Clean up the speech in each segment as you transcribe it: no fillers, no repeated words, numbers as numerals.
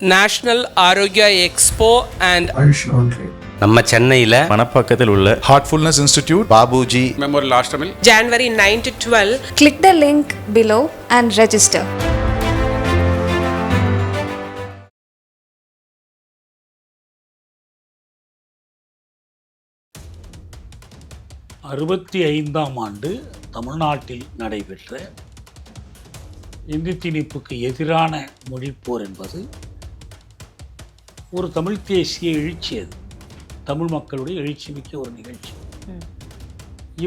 National Arokya expo and நம்ம சென்னையில் மணப்பாக்கத்தில் உள்ள Heartfulness Institute, Babuji Memorial Ashtamil. January 9 to 12. Click the link below and register. அறுபத்தி ஐந்தாம் ஆண்டு தமிழ்நாட்டில் நடைபெற்ற இந்தி திணிப்புக்கு எதிரான மொழிப்போர் என்பது ஒரு தமிழ் தேசிய எழுச்சி. அது தமிழ் மக்களுடைய எழுச்சி மிக்க ஒரு நிகழ்ச்சி.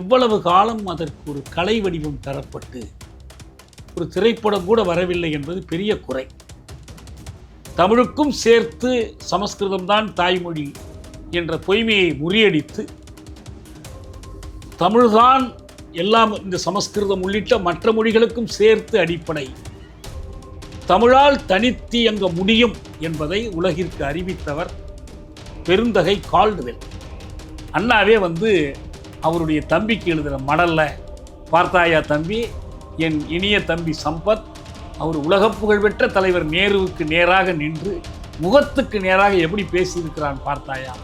இவ்வளவு காலம் அதற்கு ஒரு கலை வடிவம் தரப்பட்டு ஒரு திரைப்படம் கூட வரவில்லை என்பது பெரிய குறை. தமிழுக்கும் சேர்த்து சமஸ்கிருதம்தான் தாய்மொழி என்ற பொய்மையை முறியடித்து தமிழ்தான் எல்லாம், இந்த சமஸ்கிருதம் உள்ளிட்ட மற்ற மொழிகளுக்கும் சேர்த்து அடிப்படை, தமிழால் தனித்து இயங்க முடியும் என்பதை உலகிற்கு அறிவித்தவர் பெருந்தகை கால்டுவெல். அண்ணாவே அவருடைய தம்பிக்கு எழுதுகிற மடல்ல, பார்த்தாயா தம்பி, என் இனிய தம்பி சம்பத் அவர் உலக புகழ்பெற்ற தலைவர் நேருவுக்கு நேராக நின்று முகத்துக்கு நேராக எப்படி பேசியிருக்கிறான் பார்த்தாயா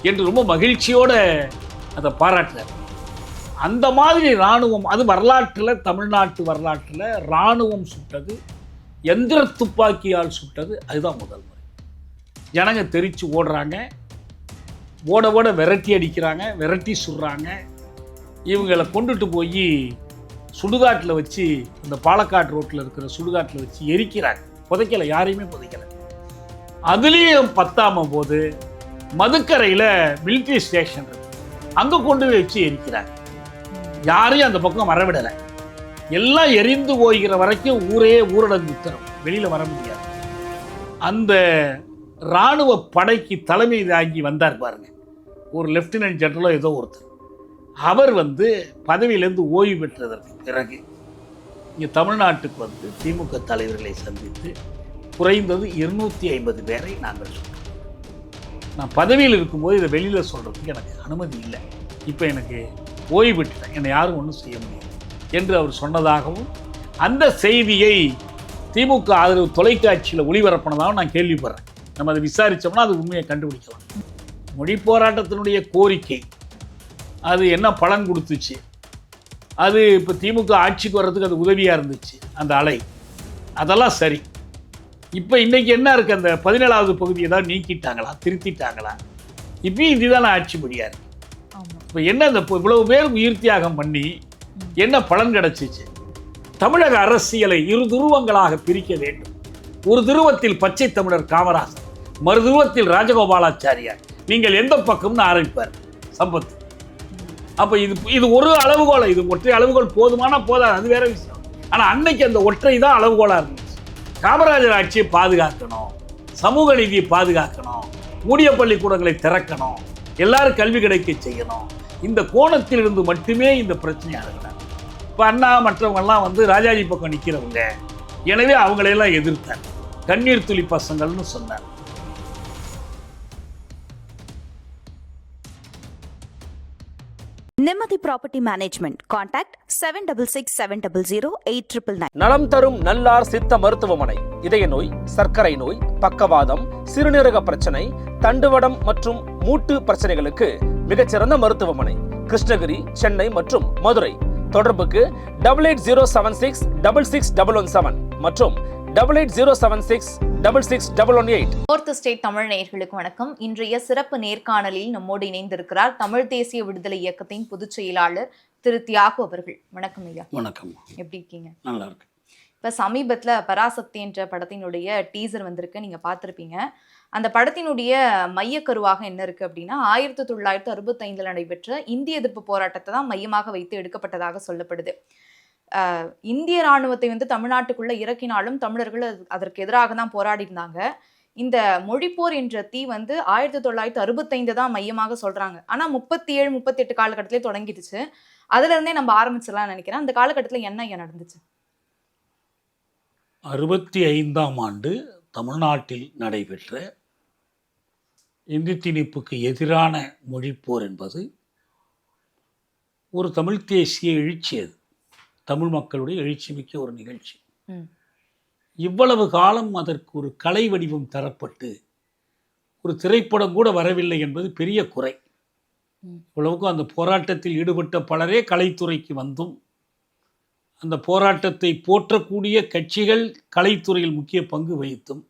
என்று ரொம்ப மகிழ்ச்சியோடு அதை பாராட்டுறார். அந்த மாதிரி இராணுவம், அது வரலாற்றில், தமிழ்நாட்டு வரலாற்றில் இராணுவம் சுட்டது, எந்திர துப்பாக்கியால் சுட்டது, அதுதான் முதல் முறை. ஜனங்க தெரிச்சு ஓடுறாங்க, ஓட ஓட விரட்டி அடிக்கிறாங்க, விரட்டி சுடுறாங்க. இவங்களை கொண்டுட்டு போய் சுடுகாட்டில் வச்சு, அந்த பாலக்காடு ரோட்டில் இருக்கிற சுடுகாட்டில் வச்சு எரிக்கிறாங்க. புதைக்கலை, யாரையுமே புதைக்கலை. அதுலேயும் பத்தாம போது மதுக்கரையில் மிலிட்ரி ஸ்டேஷன் இருக்கு, அங்கே கொண்டு போய் வச்சு எரிக்கிறாங்க. யாரையும் அந்த பக்கம் வரவிடலை. எல்லாம் எரிந்து போய்கிற வரைக்கும் ஊரே ஊரடங்கு உத்தரவு, வெளியில் வர முடியாது. அந்த இராணுவ படைக்கு தலைமை தாங்கி வந்தார் பாருங்க, ஒரு லெப்டினன்ட் ஜெனரலோ ஏதோ ஒருத்தர். அவர் பதவியிலேருந்து ஓய்வு பெற்றதற்கு பிறகு இங்கே தமிழ்நாட்டுக்கு திமுக தலைவர்களை சந்தித்து குறைந்தது 250 பேரை நாங்கள் சொல்கிறோம். நான் பதவியில் இருக்கும்போது இதை வெளியில் சொல்கிறதுக்கு எனக்கு அனுமதி இல்லை, இப்போ எனக்கு ஓய்வு பெற்றுட்டேன், என்னை யாரும் ஒன்றும் செய்ய முடியாது என்று அவர் சொன்னதாகவும், அந்த செய்தியை திமுக ஆதரவு தொலைக்காட்சியில் ஒளிபரப்பினதாகவும் நான் கேள்விப்படுறேன். நம்ம அதை விசாரித்தோம்னா அது உண்மையை கண்டுபிடிக்கலாம். மொழி போராட்டத்தினுடைய கோரிக்கை அது என்ன பலன் கொடுத்துச்சு? அது இப்போ திமுக ஆட்சிக்கு வர்றதுக்கு அது உதவியாக இருந்துச்சு, அந்த அலை, அதெல்லாம் சரி. இப்போ இன்றைக்கி என்ன இருக்குது? அந்த 17வது பகுதியை தான் நீக்கிட்டாங்களா, திருத்திட்டாங்களா? இப்பயும் இதுதானே ஆட்சி மொழியாக இருக்குது. இப்போ என்ன, இந்த இவ்வளவு பேர் உயிர் தியாகம் பண்ணி என்ன பலன் கிடைச்சிச்சு? தமிழக அரசியலை இரு துருவங்களாக பிரிக்க வேண்டும். ஒரு துருவத்தில் பச்சை தமிழர் காமராசர், மறு துருவத்தில் ராஜகோபாலாச்சாரியார். நீங்கள் எந்த பக்கம்னு ஆரம்பிப்பார் சம்பத். அப்போ இது ஒரு அளவுகோலை, இது ஒற்றை அளவுகோல் போதுமானா போதாது, அது வேற விஷயம். ஆனால் அன்னைக்கு அந்த ஒற்றை தான் அளவுகோலாக இருந்துச்சு. காமராஜர் ஆட்சியை பாதுகாக்கணும், சமூக நீதியை பாதுகாக்கணும், மூடிய பள்ளிக்கூடங்களை திறக்கணும், எல்லாரும் கல்வி கிடைக்க செய்யணும். இந்த கோணத்தில் இருந்து மட்டுமே இந்த பிரச்சனையாக இருக்கிறாங்க. இப்போ அண்ணா மற்றவங்கெல்லாம் ராஜாஜி பக்கம் நிற்கிறவங்க, எனவே அவங்களையெல்லாம் எதிர்த்தார். கண்ணீர் துளி பசங்கள்னு சொன்னார். நிம்மதி ப்ராப்பர்ட்டி மேனேஜ்மெண்ட். கான்டாக்ட் 7667008999. நலம் தரும் நல்லார் சித்த மருத்துவமனை. இதய நோய், சர்க்கரை நோய், பக்கவாதம், சிறுநீரக பிரச்சனை, தண்டுவடம் மற்றும் மூட்டு பிரச்சனைகளுக்கு மிகச்சிறந்த மருத்துவமனை. கிருஷ்ணகிரி, சென்னை மற்றும் மதுரை. தொடர்புக்கு 8807666117 மற்றும் 8807666118. ஃபோர்த் ஸ்டேட் தமிழ் நேயர்களுக்கு வணக்கம். இன்றைய சிறப்பு நேர்காணலில் நம்மோடு இணைந்திருக்கிறார் தமிழ் தேசிய விடுதலை இயக்கத்தின் பொதுச் செயலாளர் திரு தியாகு அவர்கள். வணக்கம் ஐயா. வணக்கம். எப்படி இருக்கீங்க? நல்லா இருக்கு. இப்போ சமீபத்தில் பராசக்தி என்ற படத்தினுடைய டீசர் வந்திருக்கு, நீங்கள் பார்த்துருப்பீங்க. அந்த படத்தினுடைய மையக்கருவாக என்ன இருக்குது அப்படின்னா, 1965 நடைபெற்ற இந்திய எதிர்ப்பு போராட்டத்தை தான் மையமாக வைத்து எடுக்கப்பட்டதாக சொல்லப்படுது. இந்திய இராணுவத்தை தமிழ்நாட்டுக்குள்ளே இறக்கினாலும் தமிழர்கள் அதற்கு எதிராக தான் போராடி இருந்தாங்க. இந்த மொழிப்போர் என்ற தீ 1965 தான் மையமாக சொல்கிறாங்க. ஆனால் 37, 38 காலகட்டத்திலே தொடங்கிடுச்சு. அதுலேருந்தே நம்ம ஆரம்பிச்சிடலாம்னு நினைக்கிறேன். அந்த காலகட்டத்தில் என்ன நடந்துச்சு? 65ஆம் ஆண்டு தமிழ்நாட்டில் நடைபெற்ற இந்தி திணிப்புக்கு எதிரான மொழிப்போர் என்பது ஒரு தமிழ் தேசிய எழுச்சி. அது தமிழ் மக்களுடைய எழுச்சி மிக்க ஒரு நிகழ்ச்சி. இவ்வளவு காலம் அதற்கு ஒரு கலை வடிவம் தரப்பட்டு ஒரு திரைப்படம் கூட வரவில்லை என்பது பெரிய குறை. இவ்வளவுக்கும் அந்த போராட்டத்தில் ஈடுபட்ட பலரே கலைத்துறைக்கு வந்தும் அந்த போராட்டத்தை போற்றக்கூடிய கட்சிகள் கலைத்துறையில் முக்கிய பங்கு வகித்தும்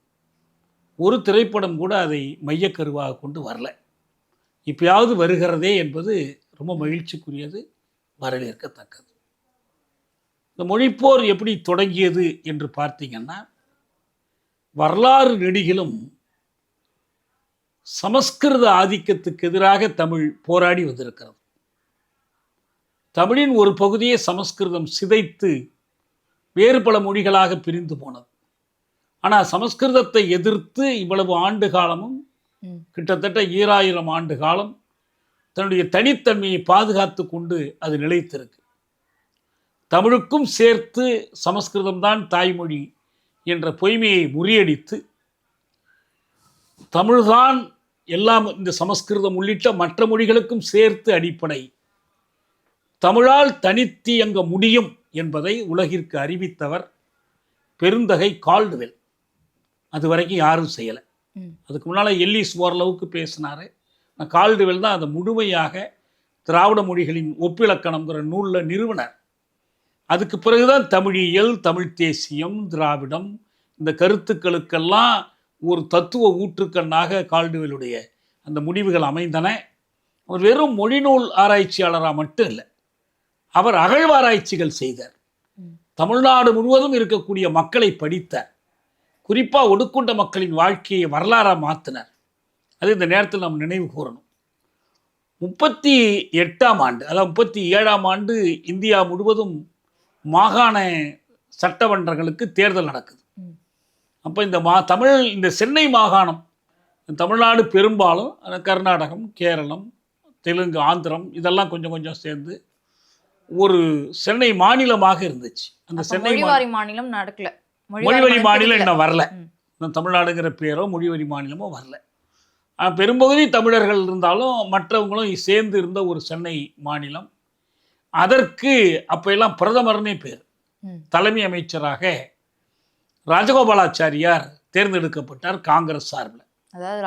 ஒரு திரைப்படம் கூட அதை மையக்கருவாக கொண்டு வரல. இப்பயாவது வருகிறதே என்பது ரொம்ப மகிழ்ச்சிக்குரியது, வரவேற்கத்தக்கது. இந்த மொழிப்போர் எப்படி தொடங்கியது என்று பார்த்தீங்கன்னா, வரலாறு நெடுகிலும் சமஸ்கிருத ஆதிக்கத்துக்கு எதிராக தமிழ் போராடி வந்திருக்கிறது. தமிழின் ஒரு பகுதியை சமஸ்கிருதம் சிதைத்து வேறு பல மொழிகளாக பிரிந்து போனது. ஆனால் சமஸ்கிருதத்தை எதிர்த்து இவ்வளவு ஆண்டு காலமும், கிட்டத்தட்ட 2000 ஆண்டு காலம் தன்னுடைய தனித்தன்மையை பாதுகாத்து கொண்டு அது நிலைத்திருக்கு. தமிழுக்கும் சேர்த்து சமஸ்கிருதம்தான் தாய்மொழி என்ற பொய்மையை முறியடித்து தமிழ்தான் எல்லாம் இந்த சமஸ்கிருதம் உள்ளிட்ட மற்ற மொழிகளுக்கும் சேர்த்து அடிப்படை, தமிழால் தனித்தியங்க முடியும் என்பதை உலகிற்கு அறிவித்தவர் பெருந்தகை கால்டுவெல். அது வரைக்கும் யாரும் செய்யலை. அதுக்கு முன்னால் எல்லிஸ் ஓரளவுக்கு பேசினார். கால்டுவெல் தான் அதை முழுமையாக திராவிட மொழிகளின் ஒப்பிலக்கணம்ங்கிற நூலில் நிறுவனர். அதுக்கு பிறகுதான் தமிழியல், தமிழ் தேசியம், திராவிடம் இந்த கருத்துக்களுக்கெல்லாம் ஒரு தத்துவ ஊற்றுக்கண்ணாக கால்டுவெலுடைய அந்த முடிவுகள் அமைந்தன. அவர் வெறும் மொழிநூல் ஆராய்ச்சியாளராக மட்டும் இல்லை, அவர் அகழ்வாராய்ச்சிகள் செய்தார். தமிழ்நாடு முழுவதும் இருக்கக்கூடிய மக்களை படித்தார். குறிப்பாக ஒடுக்குண்ட மக்களின் வாழ்க்கையை வரலாறாக மாற்றினார். அது இந்த நேரத்தில் நாம் நினைவு கூறணும். 38ஆம் ஆண்டு, அதாவது 37ஆம் ஆண்டு இந்தியா முழுவதும் மாகாண சட்டமன்றங்களுக்கு தேர்தல் நடக்குது. அப்போ இந்த சென்னை மாகாணம், தமிழ்நாடு பெரும்பாலும் கர்நாடகம், கேரளம், தெலுங்கு, ஆந்திரம் இதெல்லாம் கொஞ்சம் கொஞ்சம் சேர்ந்து ஒரு சென்னை மாநிலமாக இருந்துச்சு. அந்த சென்னை மாநிலம் நடக்கல, மொழிவழி மாநிலம் இன்னும் வரல. தமிழ்நாடுங்கிற பேரோ மொழிவழி மாநிலமோ வரல. பெரும்பகுதி தமிழர்கள் இருந்தாலும் மற்றவங்களும் சேர்ந்து இருந்த ஒரு சென்னை மாநிலம். அதற்கு அப்போ எல்லாம் பிரதமர்னே பேர். தலைமை அமைச்சராக ராஜகோபாலாச்சாரியார் தேர்ந்தெடுக்கப்பட்டார் காங்கிரஸ் சார்பில். அதாவது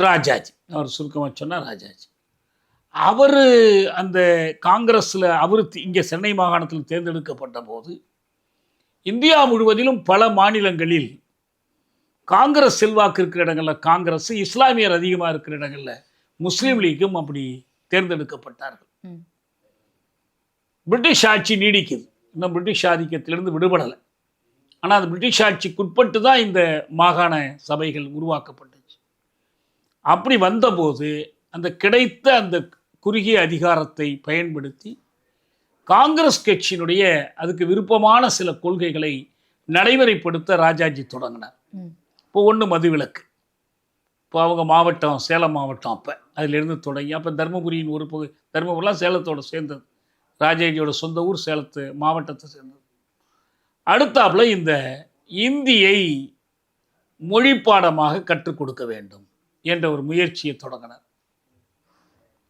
ராஜாஜி அவர் சுருக்கமாக சொன்னார் ராஜாஜி. அவர் அந்த காங்கிரஸில் அவர் இங்கே சென்னை மாகாணத்தில் தேர்ந்தெடுக்கப்பட்ட போது இந்தியா முழுவதிலும் பல மாநிலங்களில் காங்கிரஸ் செல்வாக்கு இருக்கிற இடங்களில் காங்கிரஸ், இஸ்லாமியர் அதிகமாக இருக்கிற இடங்களில் முஸ்லீம் லீக்கும் அப்படி தேர்ந்தெடுக்கப்பட்டார்கள். பிரிட்டிஷ் ஆட்சி நீடிக்குது, இன்னும் பிரிட்டிஷ் ஆதிக்கத்திலிருந்து விடுபடலை. ஆனால் அந்த பிரிட்டிஷ் ஆட்சிக்குட்பட்டு தான் இந்த மாகாண சபைகள் உருவாக்கப்பட்டுச்சு. அப்படி வந்தபோது அந்த கிடைத்த அந்த குறுகிய அதிகாரத்தை பயன்படுத்தி காங்கிரஸ் கட்சியினுடைய அதுக்கு விருப்பமான சில கொள்கைகளை நடைமுறைப்படுத்த ராஜாஜி தொடங்கினார். இப்போ ஒன்று மதுவிலக்கு. இப்போ அவங்க மாவட்டம் சேலம் மாவட்டம், அப்போ அதிலிருந்து தொடங்கி அப்போ தருமபுரியின் ஒரு பகுதி, தருமபுரிலாம் சேலத்தோடு சேர்ந்தது, ராஜாஜியோட சொந்த ஊர் சேலத்து மாவட்டத்தை சேர்ந்தது. அடுத்தாப்புல இந்த இந்தியை மொழி பாடமாக கற்றுக் கொடுக்க வேண்டும் என்ற ஒரு முயற்சியை தொடங்கினார்.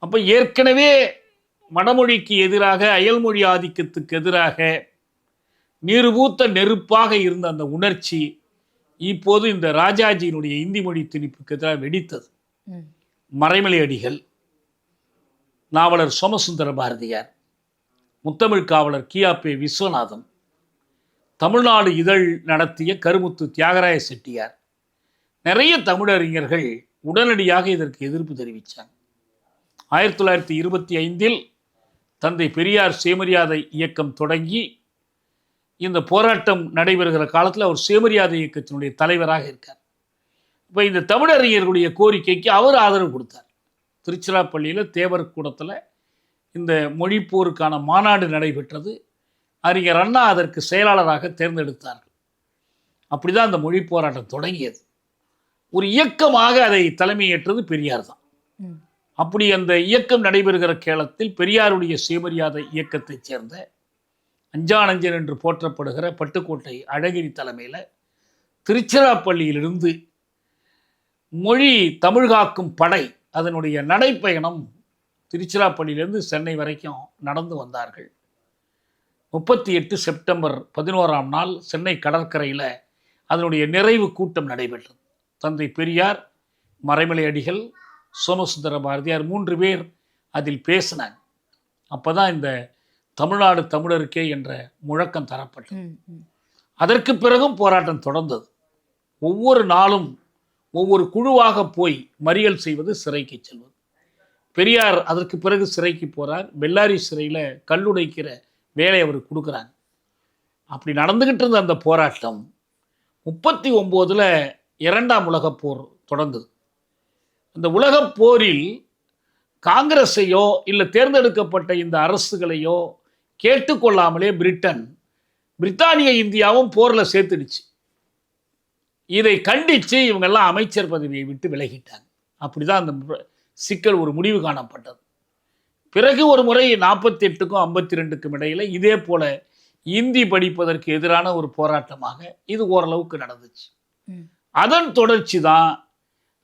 அப்போ ஏற்கனவே வடமொழிக்கு எதிராக, அயல்மொழி ஆதிக்கத்துக்கு எதிராக நீர்பூத்த நெருப்பாக இருந்த அந்த உணர்ச்சி இப்போது இந்த ராஜாஜியினுடைய இந்தி மொழி திணிப்புக்கு எதிராக வெடித்தது. மறைமலை அடிகள், நாவலர் சோமசுந்தர பாரதியார், முத்தமிழ் காவலர் கியாபே விஸ்வநாதன், தமிழ்நாடு இதழ் நடத்திய கருமுத்து தியாகராய செட்டியார், நிறைய தமிழறிஞர்கள் உடனடியாக இதற்கு எதிர்ப்பு தெரிவித்தாங்க. 1925 தந்தை பெரியார் சுயமரியாதை இயக்கம் தொடங்கி இந்த போராட்டம் நடைபெறுகிற காலத்தில் அவர் சுயமரியாதை இயக்கத்தினுடைய தலைவராக இருக்கார். இப்போ இந்த தமிழறிஞர்களுடைய கோரிக்கைக்கு அவர் ஆதரவு கொடுத்தார். திருச்சிராப்பள்ளியில் தேவர் கூடத்தில் இந்த மொழிப்போருக்கான மாநாடு நடைபெற்றது. அறிஞர் அண்ணா அதற்கு செயலாளராக தேர்ந்தெடுத்தார்கள். அப்படி தான் அந்த மொழி போராட்டம் தொடங்கியது. ஒரு இயக்கமாக அதை தலைமையேற்றது பெரியார் தான். அப்படி அந்த இயக்கம் நடைபெறுகிற கேளத்தில் பெரியாருடைய சுயமரியாதை இயக்கத்தைச் சேர்ந்த அஞ்சானஞ்சன் என்று போற்றப்படுகிற பட்டுக்கோட்டை அழகிரி தலைமையில் திருச்சிராப்பள்ளியிலிருந்து மொழி தமிழ்காக்கும் படை அதனுடைய நடைப்பயணம் திருச்சிராப்பள்ளியிலிருந்து சென்னை வரைக்கும் நடந்து வந்தார்கள். 38 செப்டம்பர் 11ஆம் நாள் சென்னை கடற்கரையில் அதனுடைய நிறைவு கூட்டம் நடைபெற்றது. தந்தை பெரியார், மறைமலை அடிகள், சோமசுந்தர பாரதியார் 3 பேர் அதில் பேசினாங்க. அப்போ தான் இந்த தமிழ்நாடு தமிழருக்கே என்ற முழக்கம் தரப்பட்டது. அதற்கு பிறகும் போராட்டம் தொடர்ந்தது. ஒவ்வொரு நாளும் ஒவ்வொரு குழுவாக போய் மறியல் செய்வது, சிறைக்கு செல்வது. பெரியார் அதற்கு பிறகு சிறைக்கு போகிறார். பெல்லாரி சிறையில் கல்லுடைக்கிற வேலை அவருக்கு கொடுக்குறாங்க. அப்படி நடந்துக்கிட்டு இருந்த அந்த போராட்டம் 39 2ஆம் உலகப் போர் தொடர்ந்தது. அந்த உலகப் போரில் காங்கிரஸையோ இல்லை தேர்ந்தெடுக்கப்பட்ட இந்த அரசுகளையோ கேட்டுக்கொள்ளாமலே பிரித்தானிய இந்தியாவும் போரில் சேர்த்துடுச்சு. இதை கண்டித்து இவங்கெல்லாம் அமைச்சர் பதவியை விட்டு விலகிட்டாங்க. அப்படி தான் அந்த சிக்கல் ஒரு முடிவு காணப்பட்டது. பிறகு ஒரு முறை 48க்கும் 52க்கும் இடையில் இதே போல இந்தி படிப்பதற்கு எதிரான ஒரு போராட்டமாக இது ஓரளவுக்கு நடந்துச்சு. அதன் தொடர்ச்சி தான்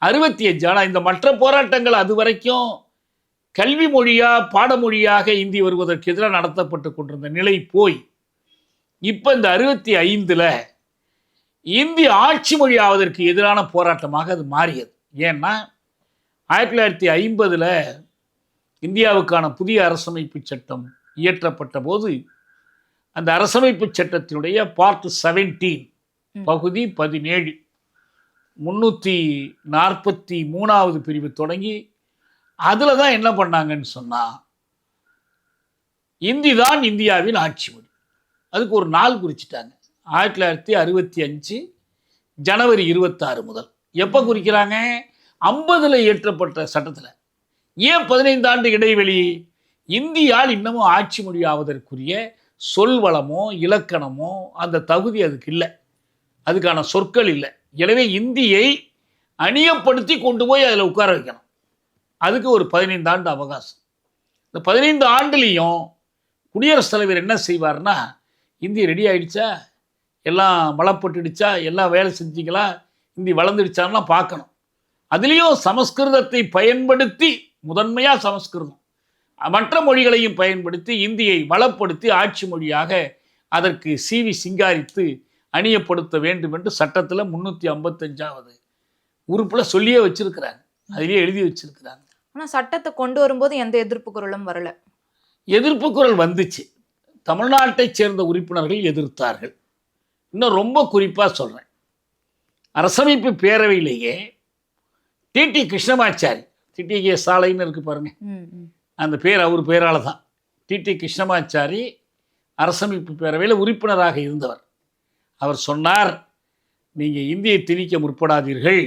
65 இந்த மற்ற போராட்டங்கள் அது வரைக்கும் கல்வி மொழியாக பாடமொழியாக இந்தி வருவதற்கு எதிராக நடத்தப்பட்டு கொண்டிருந்த நிலை போய் இப்போ இந்த 65 இந்தி ஆட்சி மொழியாவதற்கு எதிரான போராட்டமாக அது மாறியது. ஏன்னா 1950 இந்தியாவுக்கான புதிய அரசமைப்பு சட்டம் இயற்றப்பட்ட போது அந்த அரசமைப்பு சட்டத்தினுடைய பார்ட் 17 பகுதி 17 343வது பிரிவு தொடங்கி அதில் தான் என்ன பண்ணாங்கன்னு சொன்னால், இந்தி தான் இந்தியாவின் ஆட்சி மொழி. அதுக்கு ஒரு நாள் குறிச்சிட்டாங்க. 1965 ஜனவரி 26 முதல். எப்போ குறிக்கிறாங்க? 50 இயற்றப்பட்ட சட்டத்தில். ஏன் 15 ஆண்டு இடைவெளி? இந்தியால் இன்னமும் ஆட்சி மொழி ஆவதற்குரிய சொல் வளமோ இலக்கணமோ அந்த தகுதி அதுக்கு இல்லை, அதுக்கான சொற்கள் இல்லை. எனவே இந்தியை அணியப்படுத்தி கொண்டு போய் அதில் உட்கார வைக்கணும். அதுக்கு ஒரு 15 ஆண்டு அவகாசம். இந்த 15 ஆண்டுலேயும் குடியரசுத் தலைவர் என்ன செய்வார்னா, இந்தி ரெடி ஆகிடுச்சா, எல்லாம் வளப்பட்டுடுச்சா, எல்லாம் வேலை செஞ்சிங்களா, இந்தி வளர்ந்துடுச்சான்னா பார்க்கணும். அதுலேயும் சமஸ்கிருதத்தை பயன்படுத்தி, முதன்மையாக சமஸ்கிருதம், மற்ற மொழிகளையும் பயன்படுத்தி இந்தியை வளப்படுத்தி ஆட்சி மொழியாக அதற்கு சீவி சிங்காரித்து அணியப்படுத்த வேண்டும் என்று சட்டத்தில் 355வது உறுப்பில் சொல்லியே வச்சிருக்கிறாங்க, அதிலேயே எழுதி வச்சிருக்கிறாங்க. ஆனால் சட்டத்தை கொண்டு வரும்போது எந்த எதிர்ப்பு குரலும் வரல. எதிர்ப்பு குரல் வந்துச்சு. தமிழ்நாட்டைச் சேர்ந்த உறுப்பினர்கள் எதிர்த்தார்கள். இன்னும் ரொம்ப குறிப்பாக சொல்கிறேன், அரசமைப்பு பேரவையிலேயே டிடி கிருஷ்ணமாச்சாரி, டிடிகே சாலைன்னு இருக்கு பாருங்க, அந்த பேர் அவர் பேரால் தான். டிடி கிருஷ்ணமாச்சாரி அரசமைப்பு பேரவையில் உறுப்பினராக இருந்தவர். அவர் சொன்னார், நீங்கள் இந்தியை திணிக்க முற்படாதீர்கள்,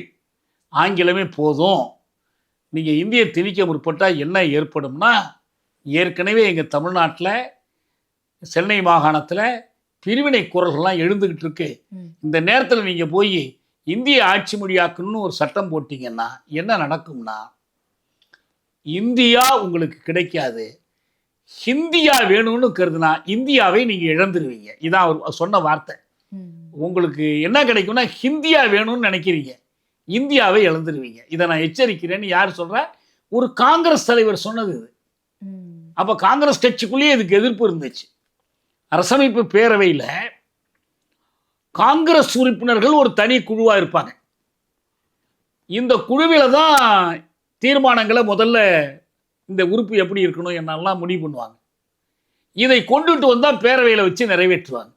ஆங்கிலமே போதும். நீங்கள் இந்தியை திணிக்க முற்பட்டால் என்ன ஏற்படும்னா, ஏற்கனவே எங்கள் தமிழ்நாட்டில் சென்னை மாகாணத்தில் பிரிவினை குரல்கள்லாம் எழுந்துக்கிட்டு இருக்கு. இந்த நேரத்தில் நீங்கள் போய் இந்திய ஆட்சி மொழியாக்கணும்னு ஒரு சட்டம் போட்டிங்கன்னா என்ன நடக்கும்னா, இந்தியா உங்களுக்கு கிடைக்காது, ஹிந்தியா வேணும்னு கருதுனா இந்தியாவை நீங்கள் இழந்துருவீங்க. இதான் அவர் சொன்ன வார்த்தை. உங்களுக்கு என்ன கிடைக்கும்னா, ஹிந்தியா வேணும்னு நினைக்கிறீங்க, இந்தியாவை இழந்துருவீங்க. இதை நான் எச்சரிக்கிறேன்னு யார் சொல்கிறா? ஒரு காங்கிரஸ் தலைவர் சொன்னது இது. அப்போ காங்கிரஸ் கட்சிக்குள்ளேயே இதுக்கு எதிர்ப்பு இருந்துச்சு. அரசமைப்பு பேரவையில் காங்கிரஸ் உறுப்பினர்கள் ஒரு தனி குழுவாக இருப்பாங்க. இந்த குழுவில் தான் தீர்மானங்களை முதல்ல இந்த உறுப்பு எப்படி இருக்கணும் என்னெல்லாம் முடிவு பண்ணுவாங்க. இதை கொண்டுட்டு வந்தால் பேரவையில் வச்சு நிறைவேற்றுவாங்க.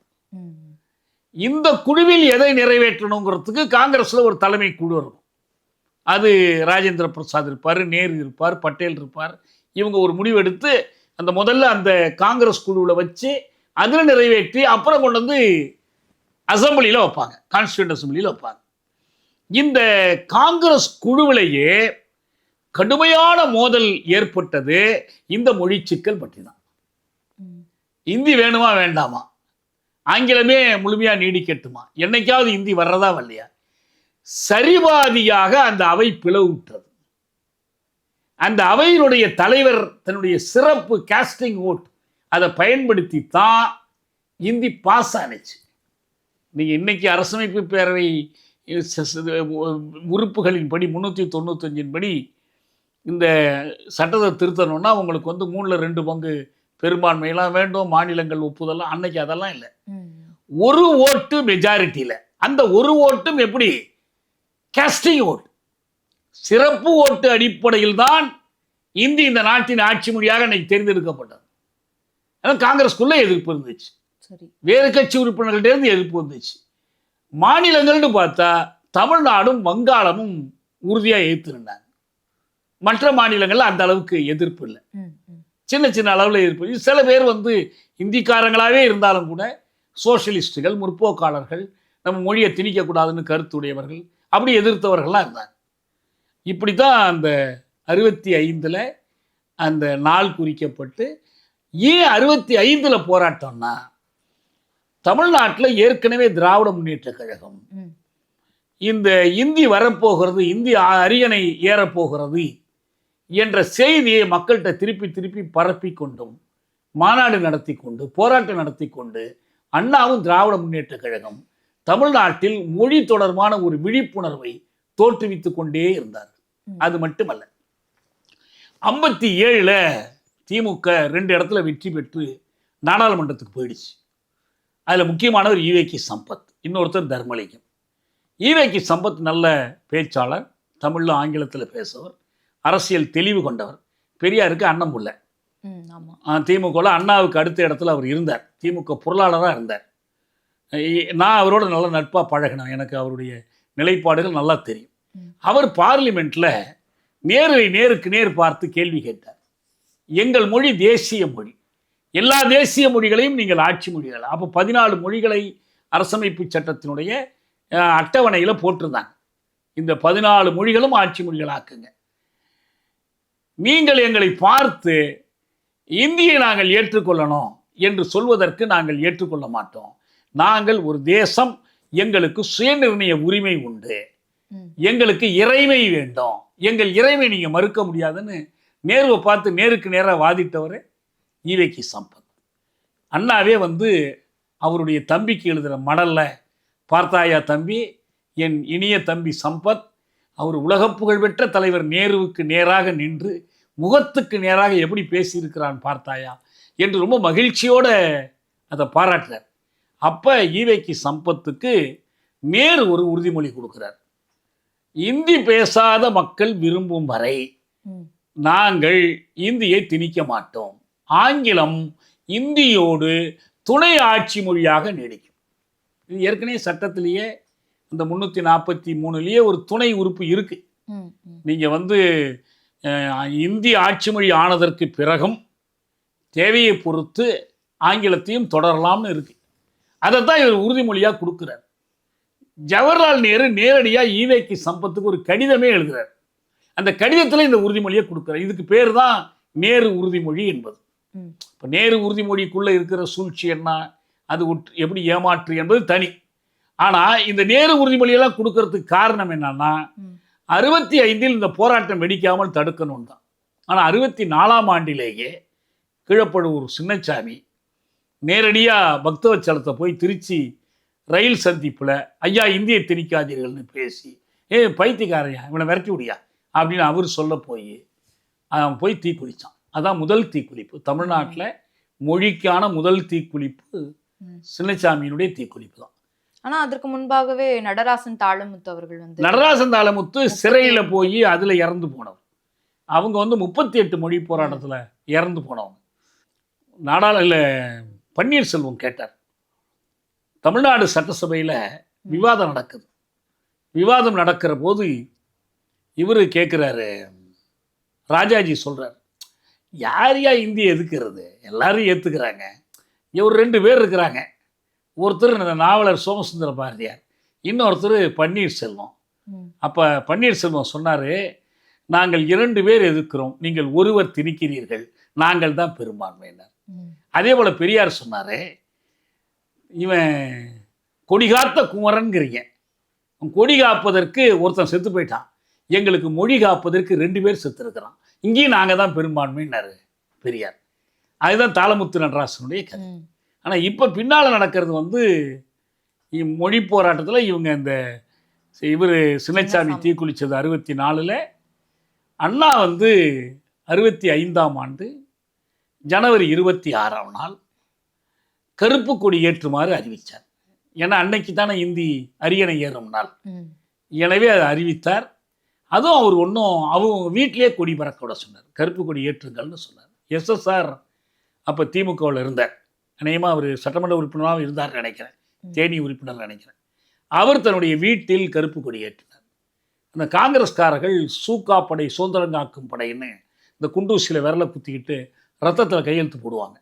இந்த குழுவில் எதை நிறைவேற்றணுங்கிறதுக்கு காங்கிரஸில் ஒரு தலைமை குழு இருக்கும். அது ராஜேந்திர பிரசாத் இருப்பார், நேரு இருப்பார், பட்டேல் இருப்பார். இவங்க ஒரு முடிவு எடுத்து அந்த முதல்ல அந்த காங்கிரஸ் குழுவில் வச்சு அதில் நிறைவேற்றி அப்புறம் கொண்டு வந்து அசம்பிளியில் வைப்பாங்க, கான்ஸ்டியூண்ட் அசம்பிளியில் வைப்பாங்க. இந்த காங்கிரஸ் குழுவிலேயே கடுமையான மோதல் ஏற்பட்டது இந்த மொழி சிக்கல் பற்றி தான். இந்தி வேணுமா வேண்டாமா, ஆங்கிலமே முழுமையாக நீடிக்கட்டுமா, என்னைக்காவது இந்தி வர்றதா வரலையா, சரிபாதியாக அந்த அவை பிளவுற்றது. அந்த அவையினுடைய தலைவர் தன்னுடைய சிறப்பு காஸ்டிங் ஓட் அதை பயன்படுத்தி தான் இந்தி பாஸ் ஆனிச்சு. நீங்கள் இன்னைக்கு அரசமைப்பு பேரவை உறுப்புகளின்படி 395 படி இந்த சட்டத்தை திருத்தணும்னா உங்களுக்கு 3/2 பங்கு பெரும்பான்மையெல்லாம் வேண்டும், மாநிலங்கள் ஒப்புதெல்லாம். அன்னைக்கு அதெல்லாம் இல்லை. ஒரு ஓட்டு மெஜாரிட்டியில் அந்த ஒரு ஓட்டும் எப்படி? கேஸ்டிங் ஓட்டு, சிறப்பு ஓட்டு அடிப்படையில் தான் இந்தி இந்த நாட்டின் ஆட்சி மொழியாக இன்னைக்கு தேர்ந்தெடுக்கப்பட்டது. அதான் காங்கிரஸ்குள்ள எதிர்ப்பு இருந்துச்சு, சரி. வேறு கட்சி உறுப்பினர்கள்ட்ட இருந்து எதிர்ப்பு வந்துச்சு. மாநிலங்கள்னு பார்த்தா தமிழ்நாடும் வங்காளமும் உறுதியாக எதிர்த்துருந்தாங்க. மற்ற மாநிலங்கள்ல அந்த அளவுக்கு எதிர்ப்பு இல்லை, சின்ன சின்ன அளவில் எதிர்ப்பு. சில பேர் வந்து இந்திக்காரங்களாகவே இருந்தாலும் கூட சோஷலிஸ்டுகள், முற்போக்காளர்கள், நம்ம மொழியை திணிக்கக்கூடாதுன்னு கருத்துடையவர்கள், அப்படி எதிர்த்தவர்கள்லாம் இருந்தாங்க. இப்படி தான் அந்த 65 அந்த நாள் குறிக்கப்பட்டு. ஏன் 65 போராட்டம்னா, தமிழ்நாட்டில் ஏற்கனவே திராவிட முன்னேற்ற கழகம் இந்த இந்தி வரப்போகிறது, இந்தி அரியணை ஏறப்போகிறது என்ற செய்தியை மக்கள்கிட்ட திருப்பி திருப்பி பரப்பி கொண்டும் மாநாடு நடத்தி கொண்டு போராட்டம் நடத்தி கொண்டு அண்ணாவும் திராவிட முன்னேற்ற கழகம் தமிழ்நாட்டில் மொழி தொடர்பான ஒரு விழிப்புணர்வை தோற்றுவித்து கொண்டே இருந்தார். அது மட்டுமல்ல, 57 திமுக 2 இடத்துல வெற்றி பெற்று நாடாளுமன்றத்துக்கு போயிடுச்சு. அதில் முக்கியமானவர் ஈவேகி சம்பத், இன்னொருத்தர் தர்மலிங்கம். ஈவேகி சம்பத் நல்ல பேச்சாளர், தமிழில் ஆங்கிலத்தில் பேசுவர், அரசியல் தெளிவு கொண்டவர், பெரியாருக்கு அண்ணன் புள்ள. திமுகவில் அண்ணாவுக்கு அடுத்த இடத்துல அவர் இருந்தார், திமுக பொருளாளராக இருந்தார். நான் அவரோட நல்ல நட்பாக பழகினேன், எனக்கு அவருடைய நிலைப்பாடுகள் நல்லா தெரியும். அவர் பார்லிமெண்ட்டில் நேரை நேருக்கு நேர் பார்த்து கேள்வி கேட்டார். எங்கள் மொழி தேசிய மொழி, எல்லா தேசிய மொழிகளையும் நீங்கள் ஆட்சி மொழிகள். அப்போ 14 மொழிகளை அரசமைப்பு சட்டத்தினுடைய அட்டவணையில் போட்டிருந்தாங்க. இந்த 14 மொழிகளும் ஆட்சி மொழிகளாக்குங்க. நீங்கள் எங்களை பார்த்து இந்தியை நாங்கள் ஏற்றுக்கொள்ளணும் என்று சொல்வதற்கு நாங்கள் ஏற்றுக்கொள்ள மாட்டோம். நாங்கள் ஒரு தேசம், எங்களுக்கு சுயநிர்ணய உரிமை உண்டு, எங்களுக்கு இறைமை வேண்டும், எங்கள் இறைமை நீங்கள் மறுக்க முடியாதுன்னு நேருவை பார்த்து நேருக்கு நேராக வாதிட்டவர் ஈவேகி சம்பத். அண்ணாவே வந்து அவருடைய தம்பிக்கு எழுதுகிற மடலில், பார்த்தாயா தம்பி, என் இனிய தம்பி சம்பத் அவர் உலக புகழ்பெற்ற தலைவர் நேருவுக்கு நேராக நின்று முகத்துக்கு நேராக எப்படி பேசியிருக்கிறான் பார்த்தாயா என்று ரொம்ப மகிழ்ச்சியோடு அதை பாராட்டுறார். அப்போ ஈவேகி சம்பத்துக்கு நேரு ஒரு உறுதிமொழி கொடுக்குறார். இந்தி பேசாத மக்கள் விரும்பும் வரை நாங்கள் இந்தியை திணிக்க மாட்டோம், ஆங்கிலம் இந்தியோடு துணை ஆட்சி மொழியாக நீடிக்கும். இது ஏற்கனவே சட்டத்திலேயே இந்த 343 ஒரு துணை உறுப்பு இருக்கு. நீங்க வந்து இந்தி ஆட்சி மொழி ஆனதற்கு பிறகும் தேவையை பொறுத்து ஆங்கிலத்தையும் தொடரலாம்னு இருக்கு. அதைத்தான் இவர் உறுதிமொழியாக கொடுக்குறார். ஜவஹர்லால் நேரு நேரடியாக ஈவேகி சம்பத்துக்கு ஒரு கடிதமே எழுதுறார். அந்த கடிதத்தில் இந்த உறுதிமொழியை கொடுக்குறார். இதுக்கு பேர் தான் நேரு உறுதிமொழி என்பது. இப்போ நேரு உறுதிமொழிக்குள்ளே இருக்கிற சூழ்ச்சி என்ன, அது எப்படி ஏமாற்று என்பது தனி. ஆனால் இந்த நேரு உறுதிமொழியெல்லாம் கொடுக்கறதுக்கு காரணம் என்னன்னா, 65 இந்த போராட்டம் வெடிக்காமல் தடுக்கணும் தான். ஆனால் 64ஆம் ஆண்டிலேயே கீழப்பழுவூர் சின்னசாமி நேரடியாக பக்தவச்சலத்தை போய் திருச்சி ரயில் சந்திப்பில் ஐயா இந்தியை திணிக்காதீர்கள்னு பேசி, பைத்தியக்காரையா இவனை விரட்டி விடியா அப்படின்னு அவர் சொல்ல போய் அவன் போய் தீக்குளித்தான். அதான் முதல் தீக்குளிப்பு தமிழ்நாட்டில். மொழிக்கான முதல் தீக்குளிப்பு சின்னசாமியினுடைய தீக்குளிப்பு தான். ஆனால் அதற்கு முன்பாகவே நடராசன் தாளமுத்து அவர்கள் வந்து, நடராசன் தாளமுத்து சிறையில் போய் அதில் இறந்து போனவர். அவங்க வந்து 38 மொழி போராட்டத்தில் இறந்து போனவங்க. பன்னீர்செல்வம் கேட்டார். தமிழ்நாடு சட்டசபையில் விவாதம் நடக்குது. விவாதம் நடக்கிற போது இவர் கேட்குறாரு, ராஜாஜி சொல்கிறார், யார் இந்தியை எதுக்கிறது, எல்லாரும் ஏற்றுக்கிறாங்க, இவர் 2 பேர் இருக்கிறாங்க, ஒருத்தர் நாவலர் சோமசுந்தர பாரதியார், இன்னொருத்தர் பன்னீர்செல்வம். அப்போ பன்னீர்செல்வம் சொன்னார், நாங்கள் 2 பேர் எதிர்க்கிறோம், நீங்கள் ஒருவர் திணிக்கிறீர்கள், நாங்கள் தான் பெரும்பான்மையினர். அதே போல் பெரியார் சொன்னார், இவன் கொடிகாத்த குமரன்கிறீங்க, கொடி காப்பதற்கு ஒருத்தன் செத்து போயிட்டான், எங்களுக்கு மொழி காப்பதற்கு 2 பேர் செத்து இருக்கிறான், இங்கேயும் நாங்கள் தான் பெரும்பான்மையினர் பெரியார். அதுதான் தாளமுத்து நடராசனுடைய கதை. ஆனால் இப்போ பின்னால் நடக்கிறது வந்து மொழி போராட்டத்தில் இவங்க இந்த இவர் சின்னசாமி தீக்குளித்தது 64. அண்ணா வந்து 65ஆம் ஆண்டு ஜனவரி 26ஆம் நாள் கருப்பு கொடி ஏற்றுமாறு அறிவித்தார். ஏன்னா அன்னைக்கு தானே இந்தி அரியணை ஏறும் நாள். எனவே அதை அறிவித்தார். அதுவும் அவர் ஒன்றும் அவங்க வீட்டிலேயே கொடி பறக்க விட சொன்னார். கருப்பு கொடி ஏற்றுங்கள்னு சொன்னார். எஸ்எஸ்ஆர் அப்போ திமுகவில் இருந்தார். அநேகமாக அவர் சட்டமன்ற உறுப்பினராகவும் இருந்தார் நினைக்கிறேன், தேனி உறுப்பினர் நினைக்கிறேன். அவர் தன்னுடைய வீட்டில் கருப்பு கொடி ஏற்றினார். அந்த காங்கிரஸ்காரர்கள் சூக்கா படை, சுதந்திரம் காக்கும் படைன்னு இந்த குண்டூசியில் விரலை குத்திக்கிட்டு ரத்தத்தில் கையெழுத்து போடுவாங்க.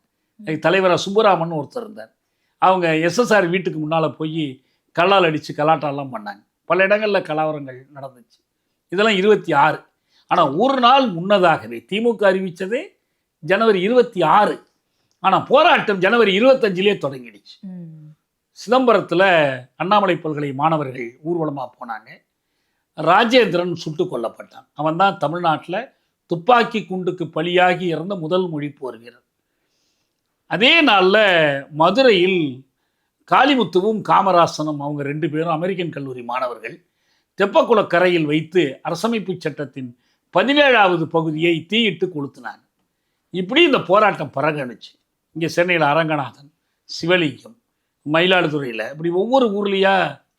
தலைவராக சுப்பராமன் ஒருத்தர் இருந்தார். அவங்க எஸ்எஸ்ஆர் வீட்டுக்கு முன்னால் போய் கல்லால் அடித்து கலாட்டாலாம் பண்ணாங்க. பல இடங்களில் கலவரங்கள் நடந்துச்சு. இதெல்லாம் 26. ஆனால் ஒரு நாள் முன்னதாகவே திமுக அறிவித்ததே ஜனவரி 26. ஆனால் போராட்டம் ஜனவரி 25லே தொடங்கிடுச்சு. சிதம்பரத்தில் அண்ணாமலை பல்கலை மாணவர்கள் ஊர்வலமாக போனாங்க. ராஜேந்திரன் சுட்டு கொல்லப்பட்டான். அவன் தான் தமிழ்நாட்டில் துப்பாக்கி குண்டுக்கு பலியாகி இறந்த முதல் மொழிப்போர் வீரர். அதே நாளில் மதுரையில் காளிமுத்துவும் காமராசனும் அவங்க 2 பேரும் அமெரிக்கன் கல்லூரி மாணவர்கள் தெப்பக்குள கரையில் வைத்து அரசமைப்பு சட்டத்தின் 17வது பகுதியை தீயிட்டு கொளுத்தினாங்க. இப்படி இந்த போராட்டம் பரகணுச்சு. இங்கே சென்னையில் அரங்கநாதன், சிவலிங்கம், மயிலாடுதுறையில் இப்படி ஒவ்வொரு ஊர்லேயா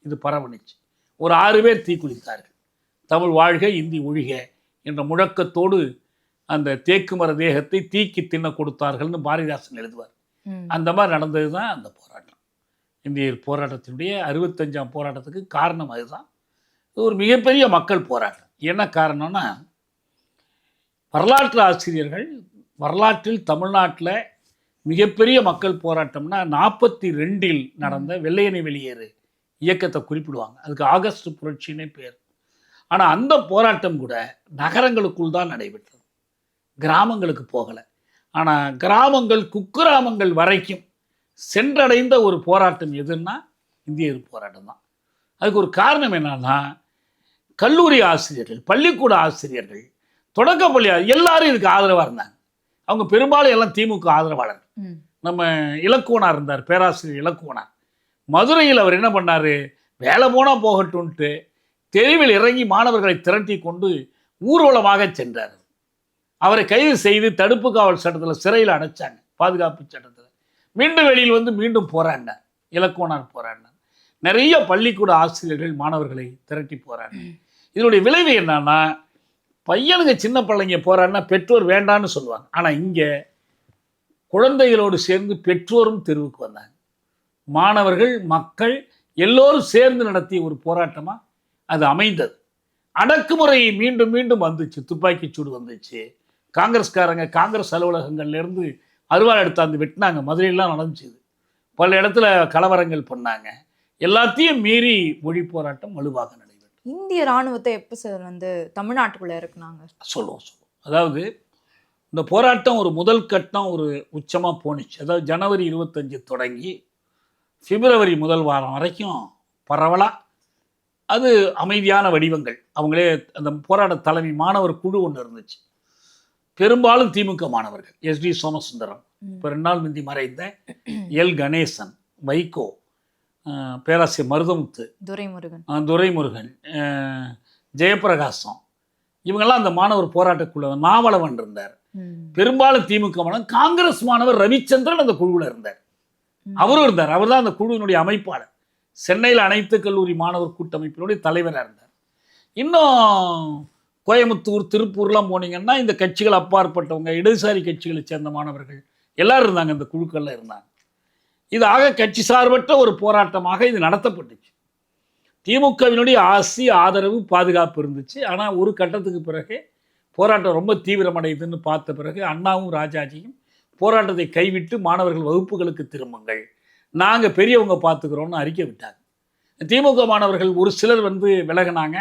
இது பரவணுச்சு. ஒரு 6 பேர் தீக்குளித்தார்கள். தமிழ் வாழ்க, இந்தி ஒழிக என்ற முழக்கத்தோடு அந்த தேக்கு மர தேகத்தை தீக்கி தின்ன கொடுத்தார்கள்னு பாரதிதாசன் எழுதுவார். அந்த மாதிரி நடந்தது தான் அந்த போராட்டம். இந்திய போராட்டத்தினுடைய 65ஆம் போராட்டத்துக்கு காரணம் அதுதான். இது ஒரு மிகப்பெரிய மக்கள் போராட்டம். என்ன காரணம்னா, வரலாற்று ஆசிரியர்கள் வரலாற்றில் தமிழ்நாட்டில் மிகப்பெரிய மக்கள் போராட்டம்னா 42 நடந்த வெள்ளையனை வெளியேறு இயக்கத்தை குறிப்பிடுவாங்க. அதுக்கு ஆகஸ்ட் புரட்சின்னே பேர். ஆனால் அந்த போராட்டம் கூட நகரங்களுக்குள் தான் நடைபெற்றது, கிராமங்களுக்கு போகலை. ஆனால் கிராமங்கள், குக்கிராமங்கள் வரைக்கும் சென்றடைந்த ஒரு போராட்டம் எதுன்னா இந்திய போராட்டம் தான். அதுக்கு ஒரு காரணம் என்னன்னா, கல்லூரி ஆசிரியர்கள், பள்ளிக்கூட ஆசிரியர்கள், தொடக்கப்பள்ளி எல்லாரும் இதுக்கு ஆதரவாக இருந்தாங்க. அவங்க பெரும்பாலும் எல்லாம் திமுக ஆதரவாளர். நம்ம இலக்குவனார் இருந்தார், பேராசிரியர் இலக்குவனார். மதுரையில் அவர் என்ன பண்ணார், வேலை போனால் போகட்டும்ட்டு தெருவில் இறங்கி மாணவர்களை திரட்டி கொண்டு ஊர்வலமாக சென்றார். அவரை கைது செய்து தடுப்பு காவல் சட்டத்தில் சிறையில் அடைச்சாங்க, பாதுகாப்பு சட்டத்தில். மீண்டும் வெளியில் வந்து மீண்டும் போராடினார், இலக்குவனார் போராடினார். நிறைய பள்ளிக்கூட ஆசிரியர்கள் மாணவர்களை திரட்டி போராடினார். இதனுடைய விளைவு என்னன்னா, பையனுங்க சின்ன பிள்ளைங்க போராடினா பெற்றோர் வேண்டான்னு சொல்லுவாங்க. ஆனால் இங்கே குழந்தைகளோடு சேர்ந்து பெற்றோரும் தெருவுக்கு வந்தாங்க. மாணவர்கள், மக்கள் எல்லோரும் சேர்ந்து நடத்திய ஒரு போராட்டமாக அது அமைந்தது. அடக்குமுறை மீண்டும் மீண்டும் வந்துச்சு, துப்பாக்கி சூடு வந்துச்சு. காங்கிரஸ்காரங்க காங்கிரஸ் அலுவலகங்கள்லேருந்து அருவாள் எடுத்தாந்து வெட்டினாங்க. மதுரையெல்லாம் நடந்துச்சு. பல இடத்துல கலவரங்கள் பண்ணாங்க. எல்லாத்தையும் மீறி மொழி போராட்டம் வலுவாக நடைபெற்றது. இந்திய ராணுவத்தை எப்போ சார் வந்து தமிழ்நாட்டுக்குள்ளே இருக்குனாங்க? சொல்லுவோம். அதாவது இந்த போராட்டம் ஒரு முதல் கட்டம் ஒரு உச்சமாக போணுச்சு. அதாவது ஜனவரி 25 தொடங்கி பிப்ரவரி முதல் வாரம் வரைக்கும் பரவலாக அது அமைதியான வடிவங்கள். அவங்களே அந்த போராட்ட தலைமை மாணவர் குழு ஒன்று இருந்துச்சு. பெரும்பாலும் திமுக மாணவர்கள். SD சோமசுந்தரம், இப்போ 2 நாள் முந்தி மறைந்த L கணேசன், வைகோ, பேராசிரியர் மருதமுத்து, துரைமுருகன், ஜெயபிரகாசம், இவங்கெல்லாம் அந்த மாணவர் போராட்டக்குள்ள. நாவலவன் இருந்தார். பெரும்பாலும் திமுக மாணவர். காங்கிரஸ் மாணவர் ரவிச்சந்திரன் அந்த குழுவில் இருந்தார். அவரும் இருந்தார். அவர் தான் அந்த குழுவினுடைய அமைப்பாளர். சென்னையில் அனைத்து கல்லூரி மாணவர் கூட்டமைப்பினுடைய தலைவராக இருந்தார். இன்னும் கோயம்புத்தூர், திருப்பூர்லாம் போனீங்கன்னா இந்த கட்சிகள் அப்பாற்பட்டவங்க, இடதுசாரி கட்சிகளை சேர்ந்த மாணவர்கள் எல்லாரும் இருந்தாங்க, இந்த குழுக்களில் இருந்தாங்க. இதாக கட்சி சார்பற்ற ஒரு போராட்டமாக இது நடத்தப்பட்டுச்சு. திமுகவினுடைய ஆசி, ஆதரவு, பாதுகாப்பு இருந்துச்சு. ஆனால் ஒரு கட்டத்துக்கு பிறகு போராட்டம் ரொம்ப தீவிரமடையுதுன்னு பார்த்த பிறகு அண்ணாவும் ராஜாஜியும் போராட்டத்தை கைவிட்டு மாணவர்கள் வகுப்புகளுக்கு திரும்புங்கள், நாங்கள் பெரியவங்க பார்த்துக்கிறோன்னு அறிக்கை விட்டாங்க. திமுக மாணவர்கள் ஒரு சிலர் வந்து விலகினாங்க.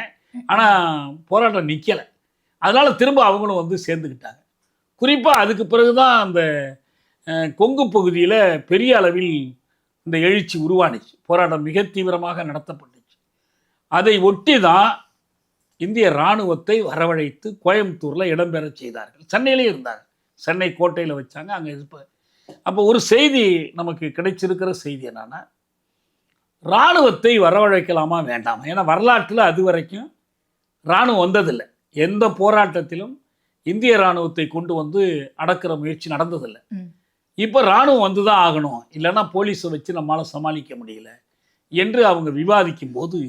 ஆனால் போராட்டம் நிற்கலை. அதனால் திரும்ப அவங்களும் வந்து சேர்ந்துக்கிட்டாங்க. குறிப்பாக அதுக்கு பிறகு தான் அந்த கொங்கு பகுதியில் பெரிய அளவில் இந்த எழுச்சி உருவானுச்சு. போராட்டம் மிக தீவிரமாக நடத்தப்பட்டுச்சு. அதை ஒட்டி தான் இந்திய இராணுவத்தை வரவழைத்து கோயம்புத்தூரில் இடம்பெற செய்தார்கள். சென்னையிலே இருந்தாங்க, சென்னை கோட்டையில் வச்சாங்க. அங்கே அப்போ ஒரு செய்தி நமக்கு கிடைச்சிருக்கிற செய்தி என்னன்னா, இராணுவத்தை வரவழைக்கலாமா வேண்டாமா? ஏன்னா வரலாற்றில் அது வரைக்கும் இராணுவம் வந்ததில்லை. எந்த போராட்டத்திலும் இந்திய இராணுவத்தை கொண்டு வந்து அடக்கிற முயற்சி நடந்ததில்லை. இப்போ இராணுவம் வந்து தான் ஆகணும், இல்லைன்னா போலீஸை வச்சு நம்மளால் சமாளிக்க முடியல என்று அவங்க விவாதிக்கும் போது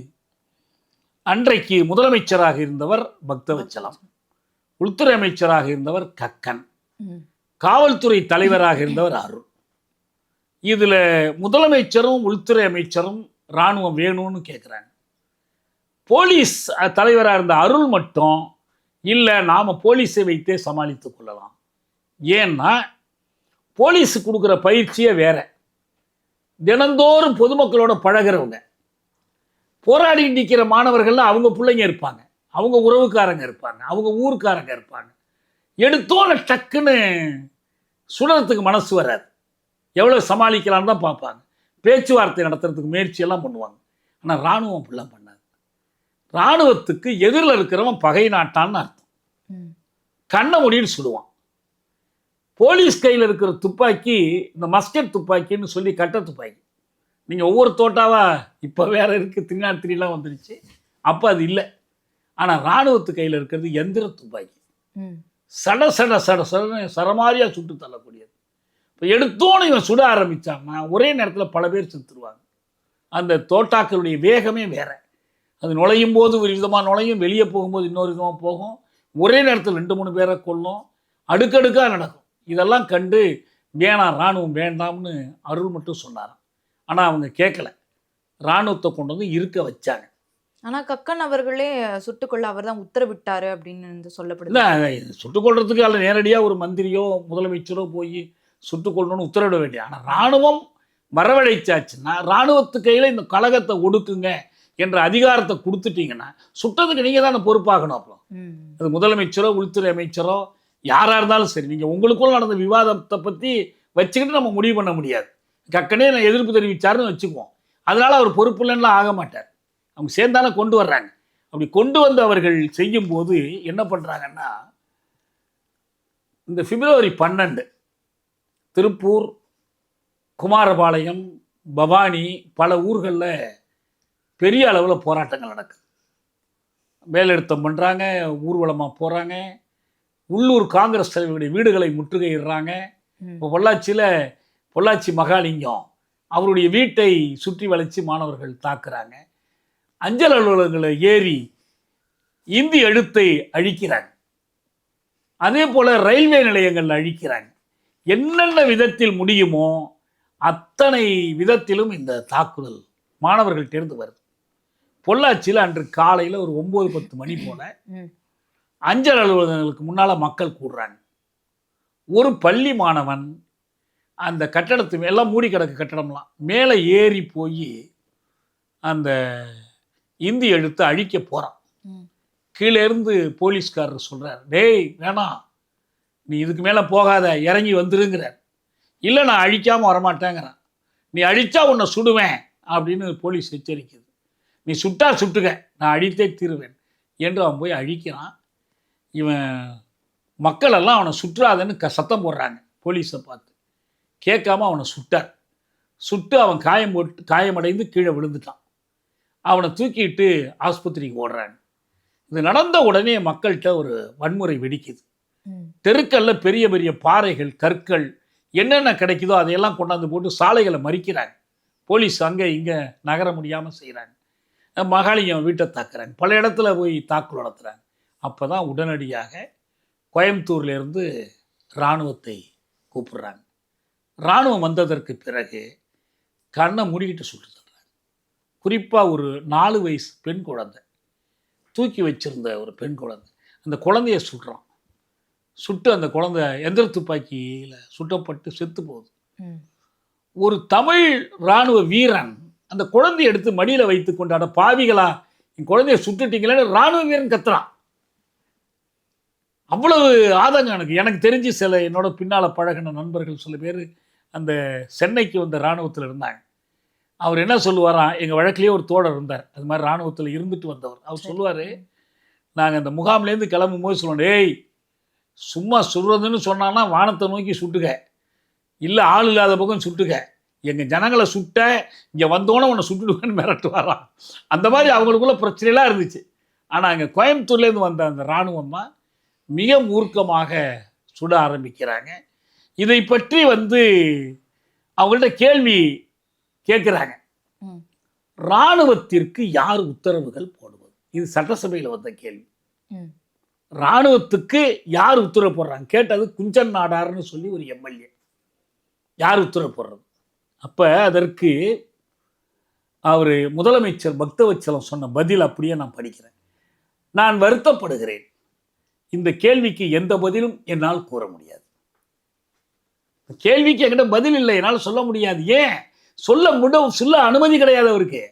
அன்றைக்கு முதலமைச்சராக இருந்தவர் பக்தவச்சலம், உள்துறை அமைச்சராக இருந்தவர் கக்கன், காவல்துறை தலைவராக இருந்தவர் அருள். இதுல முதலமைச்சரும் உள்துறை அமைச்சரும் இராணுவம் வேணும்னு கேட்குறாங்க. போலீஸ் தலைவராக இருந்த அருள் மட்டும் இல்லை, நாம் போலீஸை வைத்தே சமாளித்து கொள்ளலாம். ஏன்னா போலீஸு கொடுக்குற பயிற்சியே வேற, தினந்தோறும் பொதுமக்களோட பழகிறவங்க, போராடி நிற்கிற மாணவர்கள்லாம் அவங்க பிள்ளைங்க இருப்பாங்க, அவங்க உறவுக்காரங்க இருப்பாங்க, அவங்க ஊருக்காரங்க இருப்பாங்க. எடுத்தோன்னு டக்குன்னு சுடுறதுக்கு மனசு வராது, எவ்வளோ சமாளிக்கலான்னு தான் பார்ப்பாங்க, பேச்சுவார்த்தை நடத்துறதுக்கு முயற்சியெல்லாம் பண்ணுவாங்க. ஆனால் இராணுவம் அப்படிலாம் பண்ணாது. இராணுவத்துக்கு எதிரில் இருக்கிறவன் பகை நாட்டான்னு அர்த்தம், கண்ணை முடின்னு சுடுவான். போலீஸ் கையில் இருக்கிற துப்பாக்கி இந்த மஸ்கட் துப்பாக்கின்னு சொல்லி கட்ட துப்பாக்கி, நீங்கள் ஒவ்வொரு தோட்டாவா இப்போ வேற இருக்குது, 303 வந்துடுச்சு, அப்போ அது இல்லை. ஆனால் இராணுவத்து கையில் இருக்கிறது எந்திர துப்பாக்கி, சட சட சட சட சரமாரியாக சுட்டு தள்ளக்கூடியது. இப்போ எடுத்தோன்னு இவன் சுட ஆரம்பித்தான்னா ஒரே நேரத்தில் பல பேர் செத்துருவாங்க. அந்த தோட்டாக்களுடைய வேகமே வேற, அது நுழையும் போது ஒரு விதமாக நுழையும், வெளியே போகும்போது இன்னொரு விதமாக போகும், ஒரே நேரத்தில் 2-3 பேரை கொல்லும், அடுக்கடுக்காக நடக்கும். இதெல்லாம் கண்டு வேணாம், இராணுவம் வேண்டாம்னு அருள் மட்டும் சொன்னாராம். ஆனால் அவங்க கேட்கல, இராணுவத்தை கொண்டு வந்து இருக்க வச்சாங்க. ஆனால் கக்கன் அவர்களே சுட்டுக்கொள்ள அவர் தான் உத்தரவிட்டாரு அப்படின்னு சொல்லப்படுது. இல்லை, சுட்டுக்கொள்றதுக்கு அல்ல நேரடியாக ஒரு மந்திரியோ முதலமைச்சரோ போய் சுட்டுக்கொள்ளணும்னு உத்தரவிட வேண்டிய. ஆனால் இராணுவம் வரவழைச்சாச்சுன்னா இராணுவத்து கையில் இந்த கழகத்தை ஒடுக்குங்க என்ற அதிகாரத்தை கொடுத்துட்டீங்கன்னா சுட்டதுக்கு நீங்கள் தானே பொறுப்பாகணும். அப்புறம் அது முதலமைச்சரோ உள்துறை அமைச்சரோ யாராக இருந்தாலும் சரி, நீங்கள் உங்களுக்குள்ள நடந்த விவாதத்தை பற்றி வச்சுக்கிட்டு நம்ம முடிவு பண்ண முடியாது. கக்கனே நான் எதிர்ப்பு தெரிவித்தாருன்னு வச்சுக்குவோம், அதனால் அவர் பொறுப்பு இல்லைன்னா ஆக மாட்டார். அவங்க சேர்ந்தாலும் கொண்டு வர்றாங்க. அப்படி கொண்டு வந்து அவர்கள் செய்யும்போது என்ன பண்ணுறாங்கன்னா, இந்த பிப்ரவரி 12 திருப்பூர், குமாரபாளையம், பவானி பல ஊர்களில் பெரிய அளவில் போராட்டங்கள் நடக்குது. வேலைநிறுத்தம் பண்ணுறாங்க, ஊர்வலமாக போகிறாங்க, உள்ளூர் காங்கிரஸ் தலைவர்களுடைய வீடுகளை முற்றுகையிடுறாங்க. இப்போ பொள்ளாச்சி மகாலிங்கம் அவருடைய வீட்டை சுற்றி வளைச்சு மாணவர்கள் தாக்குறாங்க. அஞ்சல் அலுவலகங்களை ஏறி இந்தி எழுத்தை அழிக்கிறாங்க. அதே போல் ரயில்வே நிலையங்கள் அழிக்கிறாங்க. என்னென்ன விதத்தில் முடியுமோ அத்தனை விதத்திலும் இந்த தாக்குதல் மாணவர்கள்டேருந்து வருது. பொள்ளாச்சியில் அன்று காலையில் ஒரு 9-10 மணி போல அஞ்சல் அலுவலகங்களுக்கு முன்னால் மக்கள் கூடுறாங்க. ஒரு பள்ளி மாணவன் அந்த கட்டடத்து எல்லாம் மூடி கிடக்கு கட்டடம்லாம் மேலே ஏறி போய் அந்த இந்தி எழுத்து அழிக்க போகிறான். கீழே இருந்து போலீஸ்காரர் சொல்கிறார், டேய் வேணாம், நீ இதுக்கு மேலே போகாத, இறங்கி வந்துருங்கிறார். இல்லை நான் அழிக்காமல் வரமாட்டேங்கிறேன், நீ அழிச்சா உன்னை சுடுவேன் அப்படின்னு போலீஸ் எச்சரிக்குது. நீ சுட்டா சுட்டுக்க, நான் அழித்தே தீருவேன் என்று அவன் போய் அழிக்கிறான். இவன் மக்களெல்லாம் அவனை சுற்றாதன்னு சத்தம் போடுறாங்க. போலீஸை பார்த்து கேட்காம அவனை சுட்டு அவன் காயமடைந்து கீழே விழுந்துட்டான். அவனை தூக்கிட்டு ஆஸ்பத்திரிக்கு ஓடுறாங்க. இது நடந்த உடனே மக்கள்கிட்ட ஒரு வன்முறை வெடிக்குது. தெருக்கல்ல பெரிய பெரிய பாறைகள், கற்கள், என்னென்ன கிடைக்குதோ அதையெல்லாம் கொண்டாந்து போட்டு சாலைகளை மறிக்கிறாங்க. போலீஸ் அங்கே இங்கே நகர முடியாமல் செய்கிறாங்க. மகாலிங்கம் வீட்டை தாக்குறாங்க, பல இடத்துல போய் தாக்குதல் நடத்துகிறாங்க. அப்போ தான் உடனடியாக கோயம்புத்தூர்லேருந்து இராணுவத்தை கூப்பிடுறாங்க. இராணுவம் வந்ததற்கு பிறகு கண்ணை மூடிக்கிட்டு சுட்டு தர்றாங்க. குறிப்பாக ஒரு 4 வயசு பெண் குழந்தை, தூக்கி வச்சிருந்த ஒரு பெண் குழந்தை, அந்த குழந்தைய சுடுறான். சுட்டு அந்த குழந்தை எந்திர துப்பாக்கியில் சுட்டப்பட்டு செத்து போகுது. ஒரு தமிழ் இராணுவ வீரன் அந்த குழந்தைய எடுத்து மடியில் வைத்து கொண்டாட, பாவிகளா என் குழந்தைய சுட்டுட்டீங்களேன்னு இராணுவ வீரன் கத்துறான். அவ்வளவு ஆதங்கம் எனக்கு தெரிஞ்சு சில என்னோட பின்னால் பழகின நண்பர்கள் சில பேர் அந்த சென்னைக்கு வந்த இராணுவத்தில் இருந்தாங்க. அவர் என்ன சொல்லுவாராம், எங்கள் வழக்கிலேயே ஒரு தோழர் இருந்தார், அது மாதிரி இராணுவத்தில் இருந்துட்டு வந்தவர். அவர் சொல்லுவார், நாங்கள் அந்த முகாம்லேருந்து கிளம்பும் போது சொல்லுவோம், ஏய் சும்மா சுடுறதுன்னு சொன்னான்னா வானத்தை நோக்கி சுட்டுக்க, இல்லை ஆள் இல்லாத பக்கம் சுட்டுக்க, எங்கள் ஜனங்களை சுட்ட இங்கே வந்தோன்னே உன்னை சுட்டுடுவேன்னு மிரட்டு வரான். அந்த மாதிரி அவங்களுக்குள்ள பிரச்சனைலாம் இருந்துச்சு. ஆனால் அங்கே கோயம்புத்தூர்லேருந்து வந்த அந்த இராணுவம் தான் மிக மூர்க்கமாக சுட ஆரம்பிக்கிறாங்க. இதை பற்றி அவங்கள்ட்ட கேள்வி கேட்குறாங்க. இராணுவத்திற்கு யார் உத்தரவுகள் போடுவது? இது சட்டசபையில் வந்த கேள்வி. ம். இராணுவத்துக்கு யார் உத்தரவு போடுறாங்க கேட்டது குஞ்சன் நாடார்னு சொல்லி ஒரு எம்எல்ஏ. யார் உத்தரவு போடுறது? அப்போ அதற்கு அவர் முதலமைச்சர் பக்தவச்சலம் சொன்ன பதில் அப்படியே நான் படிக்கிறேன். நான் வருத்தப்படுகிறேன், இந்த கேள்விக்கு எந்த பதிலும் என்னால் கூற முடியாது. கேள்விக்கு என்கிட்ட பதில் இல்லை, என்னால் சொல்ல முடியாது. ஏன் சொல்ல அனுமதி கிடையாது அவருக்கு.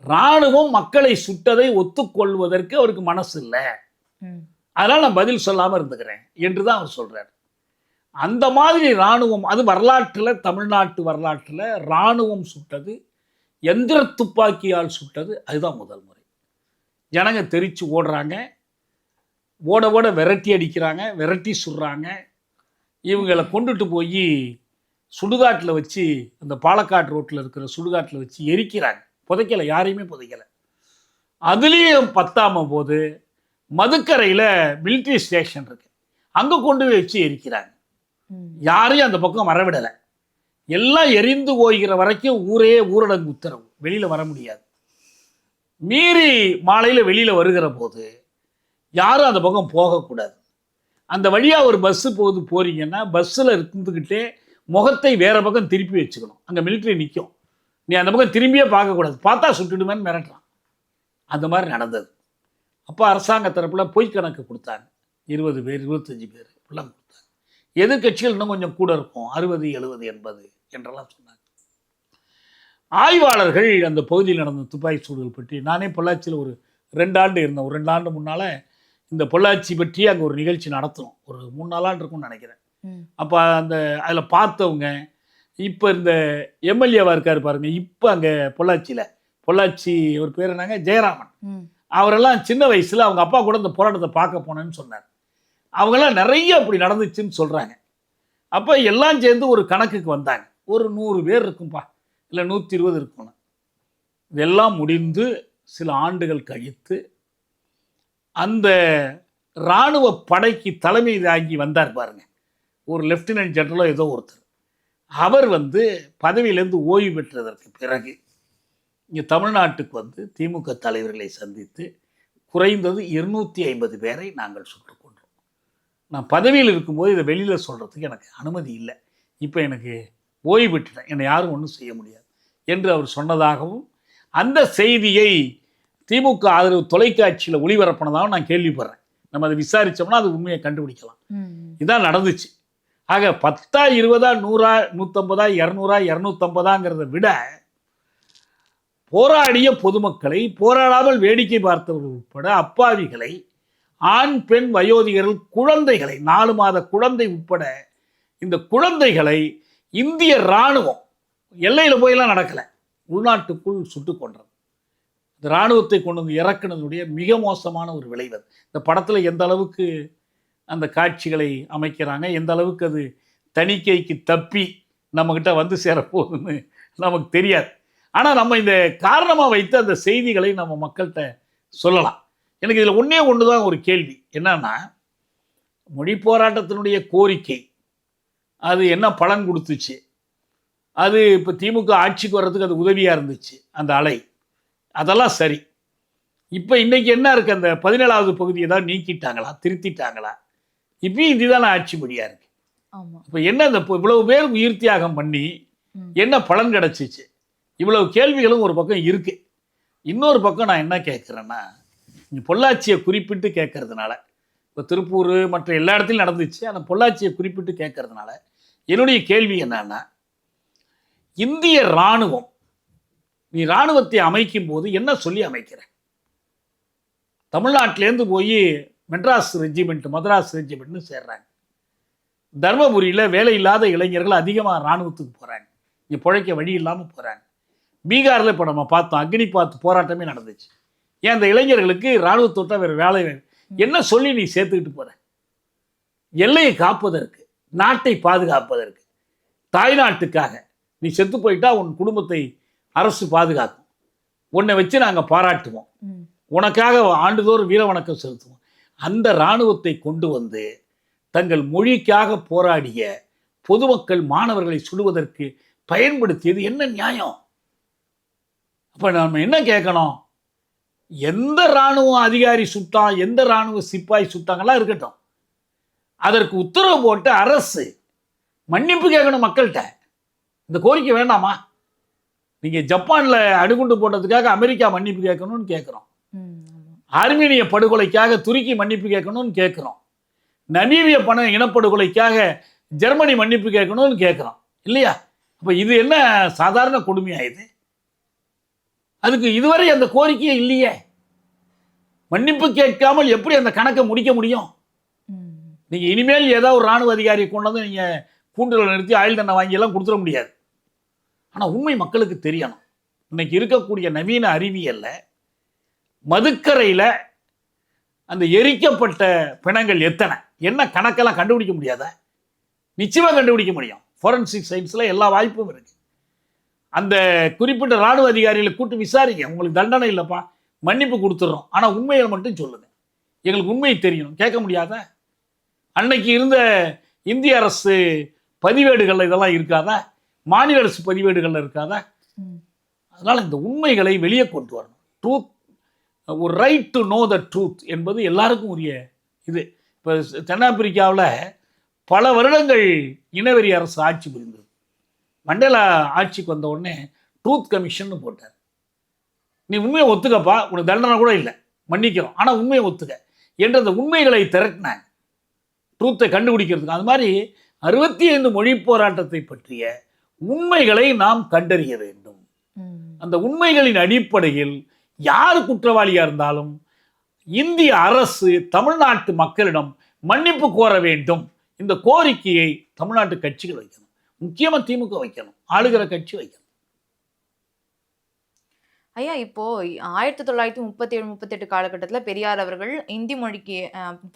இராணுவம் மக்களை சுட்டதை ஒத்துக்கொள்வதற்கு அவருக்கு மனசு இல்லை, அதனால் நான் பதில் சொல்லாமல் இருந்துக்கிறேன் என்று தான் அவர் சொல்றார். அந்த மாதிரி இராணுவம், அது வரலாற்றில், தமிழ்நாட்டு வரலாற்றில் இராணுவம் சுட்டது, எந்திர துப்பாக்கியால் சுட்டது, அதுதான் முதல் முறை. ஜனங்க தெரிச்சு ஓடுறாங்க, ஓட ஓட விரட்டி அடிக்கிறாங்க, விரட்டி சுடுறாங்க. இவங்களை கொண்டுட்டு போய் சுடுகாட்டில் வச்சு, அந்த பாலக்காடு ரோட்டில் இருக்கிற சுடுகாட்டில் வச்சு எரிக்கிறாங்க. புதைக்கலை, யாரையுமே புதைக்கலை. அதுலேயும் பத்தாம போது மதுக்கரையில் மிலிட்ரி ஸ்டேஷன் இருக்கு, அங்கே கொண்டு போய் வச்சு எரிக்கிறாங்க. யாரையும் அந்த பக்கம் வரவிடலை. எல்லாம் எரிந்து போய்கிற வரைக்கும் ஊரடங்கு உத்தரவு, வெளியில் வர முடியாது. மீறி மாலையில் வெளியில் வருகிற போது யாரும் அந்த பக்கம் போகக்கூடாது. அந்த வழியாக ஒரு பஸ்ஸு போறீங்கன்னா பஸ்ஸில் இருந்துக்கிட்டே முகத்தை வேற பக்கம் திருப்பி வச்சுக்கணும். அங்கே மிலிட்ரி நிற்கும், நீ அந்த பக்கம் திரும்பியே பார்க்கக்கூடாது, பார்த்தா சுட்டுடுமேன்னு மிரட்டுறான். அந்த மாதிரி நடந்தது. அப்போ அரசாங்க தரப்பில் பொய் கணக்கு கொடுத்தாங்க. 20 பேர் 25 பேர் இப்படிலாம் கொடுத்தாங்க. எதிர்கட்சிகள் இன்னும் கொஞ்சம் கூட இருக்கும், 60 70 80 என்றெல்லாம் சொன்னாங்க. ஆய்வாளர்கள் அந்த பகுதியில் நடந்த துப்பாக்கி சூடுகள் பற்றி, நானே பொள்ளாச்சியில் ஒரு 2 ஆண்டு இருந்தேன். ஒரு 2 ஆண்டு முன்னால் இந்த பொள்ளாச்சி பற்றி அங்கே ஒரு நிகழ்ச்சி நடத்தணும், ஒரு 3-4 ஆண்டு இருக்கும்னு நினைக்கிறேன். அப்போ அதில் பார்த்தவங்க, இப்போ இந்த எம்எல்ஏவாக இருக்கார் பாருங்க, இப்போ அங்கே பொள்ளாச்சி ஒரு பேர் என்னங்க, ஜெயராமன், அவரெல்லாம் சின்ன வயசில் அவங்க அப்பா கூட இந்த போராட்டத்தை பார்க்க போனேன்னு சொன்னார். அவங்கெல்லாம் நிறைய அப்படி நடந்துச்சுன்னு சொல்கிறாங்க. அப்போ எல்லாம் சேர்ந்து ஒரு கணக்குக்கு வந்தாங்க, ஒரு 100 பேர் இருக்கும்பா, இல்லை 120 இருக்கணும். இதெல்லாம் முடிந்து சில ஆண்டுகள் கழித்து அந்த இராணுவ படைக்கு தலைமை தாங்கி வந்தார் பாருங்க, ஒரு லெப்டினன்ட் ஜெனரலோ ஏதோ ஒருத்தர். அவர் பதவியிலேருந்து ஓய்வு பெற்றதற்கு பிறகு இங்கே தமிழ்நாட்டுக்கு திமுக தலைவர்களை சந்தித்து குறைந்தது 250 பேரை நாங்கள் சுட்டுக் கொண்டோம். நான் பதவியில் இருக்கும்போது இதை வெளியில் சொல்கிறதுக்கு எனக்கு அனுமதி இல்லை, இப்போ எனக்கு ஓய்வு பெற்றுட்டேன், என்னை யாரும் ஒன்றும் செய்ய முடியாது என்று அவர் சொன்னதாகவும், அந்த செய்தியை திமுக ஆதரவு தொலைக்காட்சியில் ஒளிபரப்பினதாகவும் நான் கேள்விப்படுறேன். நம்ம அதை விசாரித்தோம்னா அது உண்மையை கண்டுபிடிக்கலாம். இதான் நடந்துச்சு. ஆக 10 20 100 150 200 250ங்கிறத விட போராடிய பொதுமக்களை, போராடாமல் வேடிக்கை பார்த்தவர்கள் உட்பட அப்பாவிகளை, ஆண் பெண் வயோதிகர்கள், குழந்தைகளை, 4 மாத குழந்தை உட்பட இந்த குழந்தைகளை இந்திய இராணுவம் எல்லையில் போயெல்லாம் நடக்கலை, உள்நாட்டுக்குள் சுட்டு கொன்றது. இந்த இராணுவத்தை கொண்டு இறக்குனதுடைய மிக மோசமான ஒரு விளைவு. இந்த படத்தில் எந்த அளவுக்கு அந்த காட்சிகளை அமைக்கிறாங்க, எந்த அளவுக்கு அது தணிக்கைக்கு தப்பி நம்மக்கிட்ட சேரப்போகுதுன்னு நமக்கு தெரியாது. ஆனால் நம்ம இந்த காரணமாக வைத்து அந்த செய்திகளை நம்ம மக்கள்கிட்ட சொல்லலாம். எனக்கு இதில் ஒன்று தான் ஒரு கேள்வி என்னன்னா, மொழி போராட்டத்தினுடைய கோரிக்கை அது என்ன பலன் கொடுத்துச்சு? அது இப்போ திமுக ஆட்சிக்கு வர்றதுக்கு அது உதவியாக இருந்துச்சு, அந்த அலை, அதெல்லாம் சரி. இப்போ இன்றைக்கி என்ன இருக்குது, அந்த 17வது பகுதி ஏதாவது நீக்கிட்டாங்களா, திருத்திட்டாங்களா? இப்பயும் இதுதானே ஆட்சி மொழியாக இருக்குது. இப்போ என்ன, இந்த இவ்வளவு பேர் உயிர் தியாகம் பண்ணி என்ன பலன் கிடச்சிச்சு? இவ்வளவு கேள்விகளும் ஒரு பக்கம் இருக்குது. இன்னொரு பக்கம் நான் என்ன கேட்குறேன்னா, இங்கே பொள்ளாச்சியை குறிப்பிட்டு கேட்கறதுனால, இப்போ திருப்பூர் மற்ற எல்லா இடத்துலையும் நடந்துச்சு, அந்த பொள்ளாச்சியை குறிப்பிட்டு கேட்கறதுனால என்னுடைய கேள்வி என்னன்னா, இந்திய இராணுவம், நீ இராணுவத்தை அமைக்கும் போது என்ன சொல்லி அமைக்கிற? தமிழ்நாட்டிலேருந்து போய் மெட்ராஸ் ரெஜிமெண்ட், மദ്രാஸ் ரெஜிமெண்ட்னு சேர்றாங்க. தர்மபுரியில் வேலை இல்லாத இளைஞர்கள் அதிகமாக இராணுவத்துக்கு போகிறாங்க, இங்கே பிழைக்க வழி இல்லாமல் போகிறாங்க. பீகாரில் இப்போ நம்ம பார்த்தோம், அக்னிபாத் போராட்டமே நடந்துச்சு. ஏன் அந்த இளைஞர்களுக்கு இராணுவத்தோட்ட வேறு வேலை வேணும்? என்ன சொல்லி நீ சேர்த்துக்கிட்டு போகிற? எல்லையை காப்பதற்கு, நாட்டை பாதுகாப்பதற்கு, தாய்நாட்டுக்காக நீ செத்து போயிட்டா உன் குடும்பத்தை அரசு பாதுகாக்கும், உன்னை வச்சு நாங்கள் பாராட்டுவோம், உனக்காக ஆண்டுதோறும் வீர வணக்கம் செலுத்துவோம். அந்த இராணுவத்தை கொண்டு தங்கள் மொழிக்காக போராடிய பொதுமக்கள், மாணவர்களை சுடுவதற்கு பயன்படுத்தியது என்ன நியாயம்? அப்போ நம்ம என்ன கேட்கணும், எந்த இராணுவ அதிகாரி சுட்டான், எந்த இராணுவ சிப்பாய் சுட்டாங்கலாம் இருக்கட்டும், அதற்கு உத்தரவு போட்டு அரசு மன்னிப்பு கேட்கணும் மக்கள்கிட்ட. இந்த கோரிக்கை வேண்டாமா? நீங்கள் ஜப்பானில் அணுகுண்டு போட்டதுக்காக அமெரிக்கா மன்னிப்பு கேட்கணும்னு கேட்குறோம். ஆர்மீனிய படுகொலைக்காக துருக்கி மன்னிப்பு கேட்கணும்னு கேட்குறோம். நமீபிய இனப்படுகொலைக்காக ஜெர்மனி மன்னிப்பு கேட்கணும்னு கேட்குறோம் இல்லையா? அப்போ இது என்ன சாதாரண கொடுமையாயுது? அதுக்கு இதுவரை அந்த கோரிக்கையே இல்லையே. மன்னிப்பு கேட்காமல் எப்படி அந்த கணக்கை முடிக்க முடியும்? நீங்கள் இனிமேல் ஏதாவது ஒரு இராணுவ அதிகாரியை கொண்டு வந்து நீங்கள் கூண்டுகளை நிறுத்தி ஆயுள் தண்டனை வாங்கியெல்லாம் கொடுத்துட முடியாது. ஆனால் உண்மை மக்களுக்கு தெரியணும். இன்னைக்கு இருக்கக்கூடிய நவீன அறிவியலில் மதுக்கரையில் அந்த எரிக்கப்பட்ட பிணங்கள் எத்தனை, என்ன கணக்கெல்லாம் கண்டுபிடிக்க முடியாதா? நிச்சயமாக கண்டுபிடிக்க முடியும். ஃபோரன்சிக் சயின்ஸில் எல்லா வாய்ப்பும் இருக்குது. அந்த குறிப்பிட்ட இராணுவ அதிகாரிகளை கூட்டு விசாரிங்க. உங்களுக்கு தண்டனை இல்லைப்பா, மன்னிப்பு கொடுத்துட்றோம், ஆனால் உண்மையை மட்டும் சொல்லுங்கள், எங்களுக்கு உண்மை தெரியணும். கேட்க முடியாதா? அன்னைக்கு இருந்த இந்திய அரசு பதிவேடுகளில் இதெல்லாம் இருக்காதா? மாநில அரசு பதிவேடுகளில் இருக்காதா? அதனால் இந்த உண்மைகளை வெளியே கொண்டு வரணும். ட்ரூத், ஒரு right to know the truth என்பது எல்லாருக்கும் உரிய இது. இப்போ தென்னாப்பிரிக்காவில் பல வருடங்கள் இனவெறி அரசு ஆட்சி புரிந்தது. மண்டேலா ஆட்சிக்கு வந்த உடனே ட்ரூத் கமிஷன் போட்டார். நீ உண்மையை ஒத்துக்கப்பா, உனக்கு தண்டனை கூட இல்லை, மன்னிக்கிறோம், ஆனால் உண்மையை ஒத்துக்க என்ற அந்த உண்மைகளை திரட்டினாங்க ட்ரூத்தை கண்டுபிடிக்கிறதுக்கு. அது மாதிரி 65 மொழி போராட்டத்தை பற்றிய உண்மைகளை நாம் கண்டறிய வேண்டும். அந்த உண்மைகளின் அடிப்படையில் யார் குற்றவாளியாக இருந்தாலும் இந்திய அரசு தமிழ்நாட்டு மக்களிடம் மன்னிப்பு கோர வேண்டும். இந்த கோரிக்கையை தமிழ்நாட்டு கட்சிகள் வைக்கணும், முக்கியமாக திமுக வைக்கணும், ஆளுகிற கட்சி வைக்கணும். ஐயா, இப்போ 1937-38 காலகட்டத்தில் பெரியார் அவர்கள் இந்தி மொழிக்கு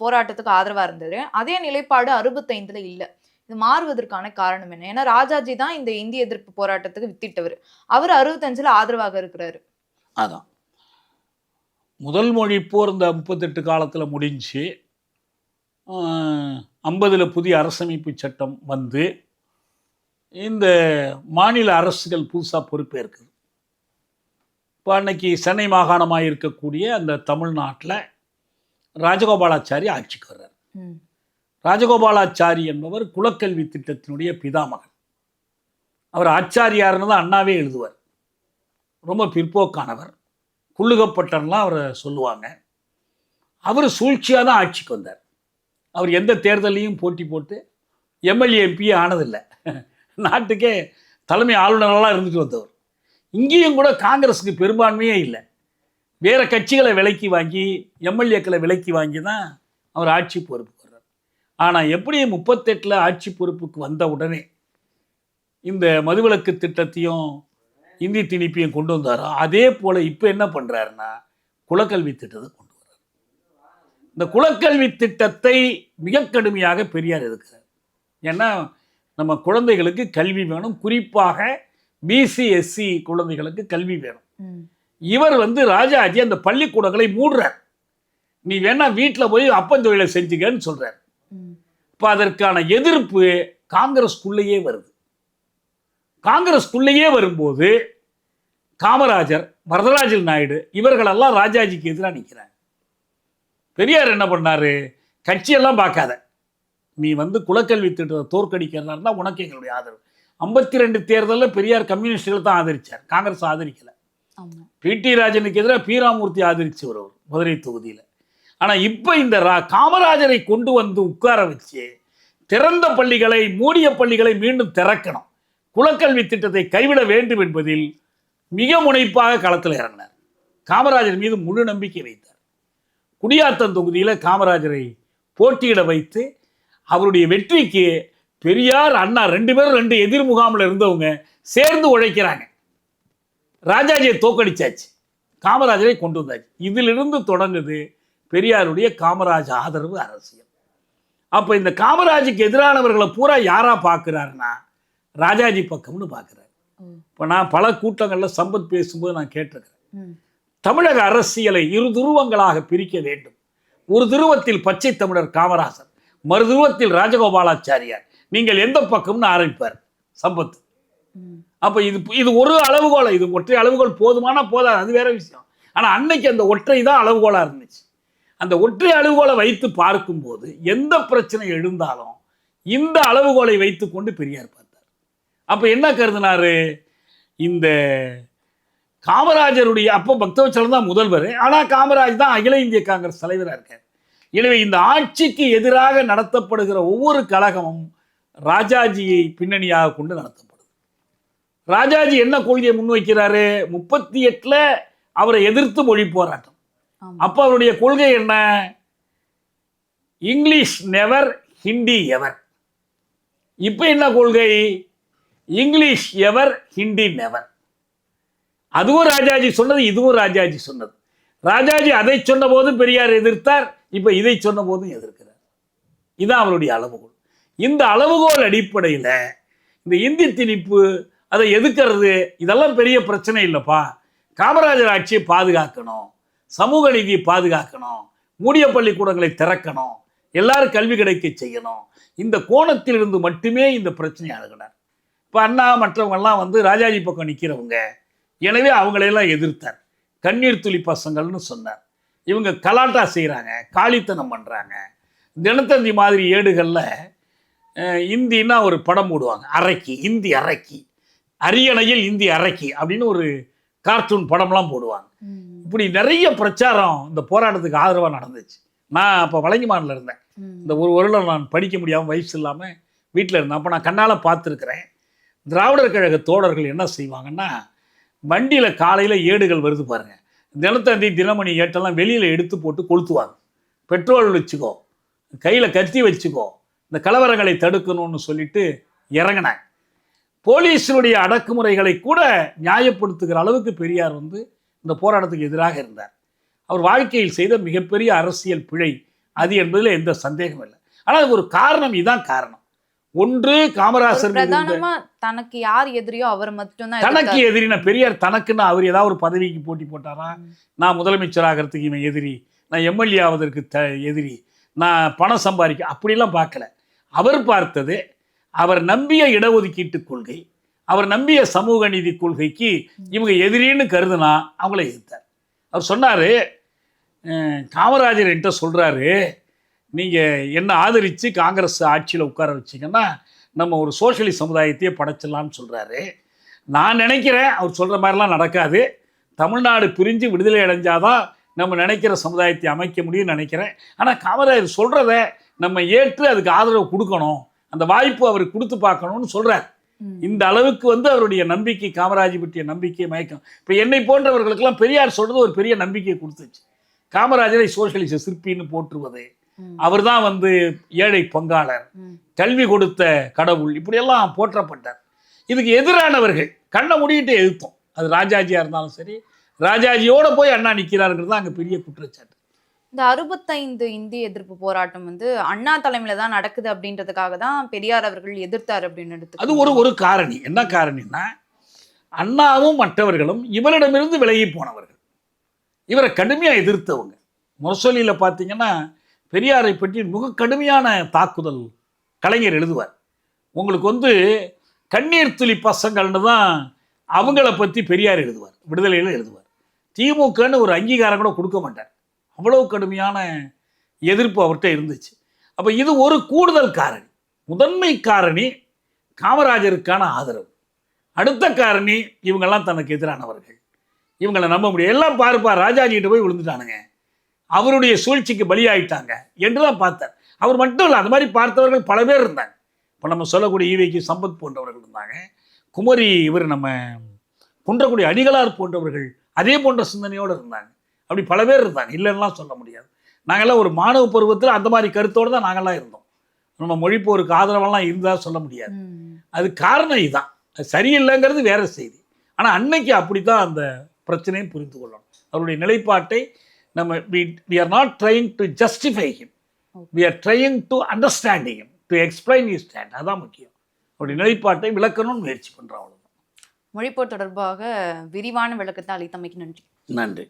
போராட்டத்துக்கு ஆதரவாக இருந்தார். அதே நிலைப்பாடு 65 இல்லை. இது மாறுவதற்கான காரணம் என்ன? ஏன்னா ராஜாஜி தான் இந்த இந்திய எதிர்ப்பு போராட்டத்துக்கு வித்திட்டவர். அவர் 65 ஆதரவாக இருக்கிறாரு. அதான் முதல் மொழி போர் இந்த 38 காலத்தில் முடிஞ்சு 50 புதிய அரசமைப்பு சட்டம் வந்து இந்த மாநில அரசுகள் புதுசாக பொறுப்பேற்குது. இப்போ அன்னைக்கு சென்னை மாகாணமாக இருக்கக்கூடிய அந்த தமிழ்நாட்டில் ராஜகோபாலாச்சாரி ஆட்சிக்கு வர்றார். ராஜகோபாலாச்சாரி என்பவர் குலக்கல்வி திட்டத்தினுடைய பிதாமகன். அவர் ஆச்சாரியார்னு தான் அண்ணாவே எழுதுவார். ரொம்ப பிற்போக்கானவர், குள்ளுகப்பட்டன்லாம் அவரை சொல்லுவாங்க. அவர் சூழ்ச்சியாக தான் ஆட்சிக்கு வந்தார். அவர் எந்த தேர்தலையும் போட்டி போட்டு எம்எல்ஏ எம்பி ஆனதில்லை. நாட்டுக்கே தலைமை ஆளுநரெல்லாம் இருந்துட்டு வந்தவர். இங்கேயும் கூட காங்கிரஸுக்கு பெரும்பான்மையே இல்லை. வேறு கட்சிகளை விலைக்கு வாங்கி, எம்எல்ஏக்களை விலைக்கு வாங்கி தான் அவர் ஆட்சி பொறுப்புக்கு வர்றார். ஆனால் எப்படி 38 ஆட்சி பொறுப்புக்கு வந்த உடனே இந்த மதுவிலக்கு திட்டத்தையும் இந்தி திணிப்பையும் கொண்டு வந்தாரோ, அதே போல் இப்போ என்ன பண்ணுறாருன்னா குலக்கல்வி திட்டத்தை கொண்டு வர்றார். இந்த குலக்கல்வி திட்டத்தை மிக கடுமையாக பெரியார் எதிர்க்கிறார். ஏன்னா நம்ம குழந்தைகளுக்கு கல்வி வேணும், குறிப்பாக பிசி எஸ்சி குழந்தைகளுக்கு கல்வி வேணும். இவர் ராஜாஜி அந்த பள்ளிக்கூடங்களை மூடுறார். நீ வேணா வீட்டில் போய் அப்பந்தொழிலை செஞ்சுக்கன்னு சொல்றார். இப்போ அதற்கான எதிர்ப்பு காங்கிரஸ்குள்ளேயே வருது. காங்கிரஸ்குள்ளேயே வரும்போது காமராஜர், வரதராஜன் நாயுடு இவர்களெல்லாம் ராஜாஜிக்கு எதிராக நிற்கிறாங்க. பெரியார் என்ன பண்ணாரு? கட்சியெல்லாம் பார்க்காத, நீ குலக்கல்வி திட்டத்தை தோற்கடிக்கிறதா இருந்தால் உனக்கு எங்களுடைய ஆதரவு. 52 தேர்தலில் பெரியார் கம்யூனிஸ்டுகள் தான் ஆதரிச்சார், காங்கிரஸ் ஆதரிக்கலை. பிடி ராஜனுக்கு எதிராக பீராமூர்த்தி ஆதரிச்சவர் அவர் மதுரை தொகுதியில். ஆனால் இப்போ இந்த காமராஜரை கொண்டு உட்கார வச்சு திறந்த பள்ளிகளை, மூடிய பள்ளிகளை மீண்டும் திறக்கணும், குலக்கல்வி திட்டத்தை கைவிட வேண்டும் என்பதில் மிக முனைப்பாக களத்தில் இறங்கினார். காமராஜர் மீது முழு நம்பிக்கை வைத்தார். குடியாத்தம் தொகுதியில் காமராஜரை போட்டியிட வைத்து அவருடைய வெற்றிக்கு பெரியார், அண்ணா 2 பேரும் 2 எதிர் முகாமில் இருந்தவங்க சேர்ந்து உழைக்கிறாங்க. ராஜாஜியை தோக்கடிச்சாச்சு, காமராஜரை கொண்டு வந்தாச்சு. இதிலிருந்து தொடங்குது பெரியாருடைய காமராஜ் ஆதரவு அரசியல். அப்போ இந்த காமராஜுக்கு எதிரானவர்களை பூரா யாரா பார்க்குறாருன்னா ராஜாஜி பக்கம்னு பார்க்குறாரு. இப்போ நான் பல கூட்டங்களில் சம்பத் பேசும்போது நான் கேட்டிருக்கிறேன், தமிழக அரசியலை 2 துருவங்களாக பிரிக்க வேண்டும். ஒரு துருவத்தில் பச்சை தமிழர் காமராசர், மறுதுருவத்தில் ராஜகோபாலாச்சாரியார், நீங்கள் எந்த பக்கம்னு ஆரம்பிப்பார் சம்பத். அப்போ இது ஒரு அளவுகோலை, இது ஒற்றை அளவுகோல் போதுமானா போதாது, அது வேற விஷயம். ஆனால் அன்னைக்கு அந்த ஒற்றை தான் அளவுகோலாக இருந்துச்சு. அந்த ஒற்றை அளவுகோலை வைத்து பார்க்கும்போது எந்த பிரச்சனை எழுந்தாலும் இந்த அளவுகோலை வைத்துக்கொண்டு பெரியார் பார்த்தார். அப்போ என்ன கருதினாரு, இந்த காமராஜருடைய, அப்போ பக்தவச்சலம் தான் முதல்வர், ஆனால் காமராஜ் தான் அகில இந்திய காங்கிரஸ் தலைவராக இருக்கார். எனவே இந்த ஆட்சிக்கு எதிராக நடத்தப்படுகிற ஒவ்வொரு கழகமும் ராஜாஜியை பின்னணியாக கொண்டு நடத்தப்படுது. ராஜாஜி என்ன கொள்கையை முன்வைக்கிறாரு, 38 அவரை எதிர்த்து மொழி போராட்டம். அப்ப அவருடைய கொள்கை என்ன, இங்கிலீஷ் நெவர் ஹிந்தி எவர். இப்ப என்ன கொள்கை, இங்கிலீஷ் எவர் ஹிந்தி நெவர். அதுவும் ராஜாஜி சொன்னது, இதுவும் ராஜாஜி சொன்னது. ராஜாஜி அதை சொன்ன போது பெரியார் எதிர்த்தார், இப்ப இதை சொன்ன போதும் எதிர்க்கிறார். இதுதான் அவருடைய அளவுகோல். இந்த அளவுகோல் அடிப்படையில் இந்த இந்தி திணிப்பு, அதை எதுக்கிறது, இதெல்லாம் பெரிய பிரச்சனை இல்லைப்பா. காமராஜர் ஆட்சியை பாதுகாக்கணும், சமூக நீதியை பாதுகாக்கணும், மூடிய பள்ளிக்கூடங்களை திறக்கணும், எல்லாரும் கல்வி கிடைக்க செய்யணும். இந்த கோணத்தில் இருந்து மட்டுமே இந்த பிரச்சனை அணுகினார். இப்போ அண்ணா மற்றவங்கெல்லாம் வந்து ராஜாஜி பக்கம் நிற்கிறவங்க, எனவே அவங்களையெல்லாம் எதிர்த்தார். கண்ணீர் துளி பசங்கள்னு சொன்னார். இவங்க கலாட்டா செய்கிறாங்க, காளித்தனம் பண்ணுறாங்க. தினத்தந்தி மாதிரி ஏடுகளில் இந்தின்னா ஒரு படம் போடுவாங்க, அரக்கி, இந்தி அரக்கி, அரியணையில் இந்தி அரக்கி அப்படின்னு ஒரு கார்ட்டூன் படம்லாம் போடுவாங்க. இப்படி நிறைய பிரச்சாரம் இந்த போராட்டத்துக்கு ஆதரவாக நடந்துச்சு. நான் அப்போ வழங்கிமானில் இருந்தேன். இந்த ஒரு வருடம் நான் படிக்க முடியாமல் வயசு இல்லாமல் வீட்டில் இருந்தேன். அப்போ நான் கண்ணால் பார்த்துருக்குறேன். திராவிடர் கழக தோழர்கள் என்ன செய்வாங்கன்னா, வண்டியில் காலையில் ஏடுகள் வருது பாருங்கள், தினத்தந்தி தினமணி ஏட்டெல்லாம் வெளியில் எடுத்து போட்டு கொளுத்துவாங்க. பெட்ரோல் வச்சுக்கோ, கையில் கத்தி வச்சுக்கோ, இந்த கலவரங்களை தடுக்கணும்னு சொல்லிட்டு இறங்கினாங்க. போலீஸினுடைய அடக்குமுறைகளை கூட நியாயப்படுத்துகிற அளவுக்கு பெரியார் வந்து இந்த போராட்டத்துக்கு எதிராக இருந்தார். அவர் வாழ்க்கையில் செய்த மிகப்பெரிய அரசியல் பிழை அது என்பதில் எந்த சந்தேகமும் இல்லை. ஆனால் அது ஒரு காரணம், இதுதான் காரணம். ஒன்று, காமராஜர் பிரதானமா தனக்கு யார் எதிரியோ அவர் மட்டும்தான் தனக்கு எதிரினா, பெரியார் தனக்குன்னு அவர் ஏதாவது ஒரு பதவிக்கு போட்டி போட்டாரா, நான் முதலமைச்சர் ஆகிறதுக்கு இவன் எதிரி, நான் எம்எல்ஏ ஆவதற்கு எதிரி, நான் பணம் சம்பாதிக்க, அப்படிலாம் பார்க்கல. அவர் பார்த்தது அவர் நம்பிய இடஒதுக்கீட்டு கொள்கை, அவர் நம்பிய சமூக நீதி கொள்கைக்கு இவங்க எதிரின்னு கருதுனா அவங்கள எதிர்த்தார். அவர் சொன்னார், காமராஜர் என்கிட்ட சொல்கிறாரு, நீங்கள் என்ன ஆதரித்து காங்கிரஸ் ஆட்சியில் உட்கார வச்சிங்கன்னா நம்ம ஒரு சோஷியலிஸ்ட் சமுதாயத்தையே படைச்சிடலான்னு சொல்கிறாரு. நான் நினைக்கிறேன் அவர் சொல்கிற மாதிரிலாம் நடக்காது. தமிழ்நாடு பிரிஞ்சு விடுதலை அடைஞ்சாதான் நம்ம நினைக்கிற சமுதாயத்தை அமைக்க முடியும்னு நினைக்கிறேன். ஆனால் காமராஜர் சொல்கிறத நம்ம ஏற்று அதுக்கு ஆதரவு கொடுக்கணும், அந்த வாய்ப்பு அவருக்கு கொடுத்து பார்க்கணும்னு சொல்கிறார். இந்த அளவுக்கு வந்து அவருடைய நம்பிக்கை, காமராஜ் பற்றிய நம்பிக்கையை மயக்கம். இப்போ என்னை போன்றவர்களுக்கெல்லாம் பெரியார் சொல்கிறது ஒரு பெரிய நம்பிக்கையை கொடுத்துச்சு. காமராஜரை சோசியலிச சிற்பின்னு போற்றுவது, அவர் தான் வந்து ஏழை பங்காளர், கல்வி கொடுத்த கடவுள், இப்படியெல்லாம் போற்றப்பட்டார். இதுக்கு எதிரானவர்கள் கண்ணை மூடிட்டு எதிர்த்தோம். அது ராஜாஜியாக இருந்தாலும் சரி, ராஜாஜியோட போய் அண்ணா நிற்கிறாருங்கிறது தான் அங்கே பெரிய குற்றச்சாட்டு. இந்த 65 இந்திய எதிர்ப்பு போராட்டம் வந்து அண்ணா தலைமையில தான் நடக்குது அப்படின்றதுக்காக தான் பெரியார் அவர்கள் எதிர்த்தார் அப்படின்னு எடுத்து, அது ஒரு காரணி. என்ன காரணின்னா, அண்ணாவும் மற்றவர்களும் இவரிடமிருந்து விலகி போனவர்கள், இவரை கடுமையாக எதிர்த்தவங்க. முரசொலியில் பார்த்தீங்கன்னா பெரியாரை பற்றி மிக கடுமையான தாக்குதல் கலைஞர் எழுதுவார். உங்களுக்கு வந்து கண்ணீர் துளி பசங்கள்னு தான் அவங்கள பற்றி பெரியார் எழுதுவார், விடுதலையில் எழுதுவார். திமுகன்னு ஒரு அங்கீகாரம் கூட கொடுக்க மாட்டார், அவ்வளவு கடுமையான எதிர்ப்பு அவர்கிட்ட இருந்துச்சு. அப்போ இது ஒரு கூடுதல் காரணி. முதன்மை காரணி காமராஜருக்கான ஆதரவு. அடுத்த காரணி இவங்கெல்லாம் தனக்கு எதிரானவர்கள், இவங்களை நம்ப முடியும். எல்லாம் பாருப்பா, ராஜாஜிகிட்ட போய் விழுந்துட்டானுங்க, அவருடைய சூழ்ச்சிக்கு பலியாயிட்டாங்க என்று தான் பார்த்தார். அவர் மட்டும் இல்லை, அந்த மாதிரி பார்த்தவர்கள் பல பேர் இருந்தாங்க. இப்போ நம்ம சொல்லக்கூடிய ஈவேக்கு சம்பத் போன்றவர்கள் இருந்தாங்க, குமரி இவர் நம்ம குன்றக்குடி அடிகளார் போன்றவர்கள் அதே போன்ற சிந்தனையோடு இருந்தாங்க. அப்படி பல பேர் இருந்தாங்க, இல்லைன்னா சொல்ல முடியாது. நாங்கள்லாம் ஒரு மாணவ பருவத்தில் அந்த மாதிரி கருத்தோடு தான் நாங்கள்லாம் இருந்தோம். நம்ம மொழிப்போருக்கு ஆதரவெல்லாம் இருந்தால் சொல்ல முடியாது. அது காரணம் இதுதான். அது சரியில்லைங்கிறது வேற செய்தி. ஆனால் அன்னைக்கு அப்படி தான் அந்த பிரச்சனையை புரிந்து கொள்ளணும். அவருடைய நிலைப்பாட்டை நம்ம we are not trying to justify him, we are trying to understand him, to explain his stand. அதான் முக்கியம். அவருடைய நிலைப்பாட்டை விளக்கணும்னு முயற்சி பண்ணுறோம். அவ்வளோதான். மொழிப்போர் தொடர்பாக விரிவான விளக்கத்தை அளித்தமைக்கு நன்றி. நன்றி.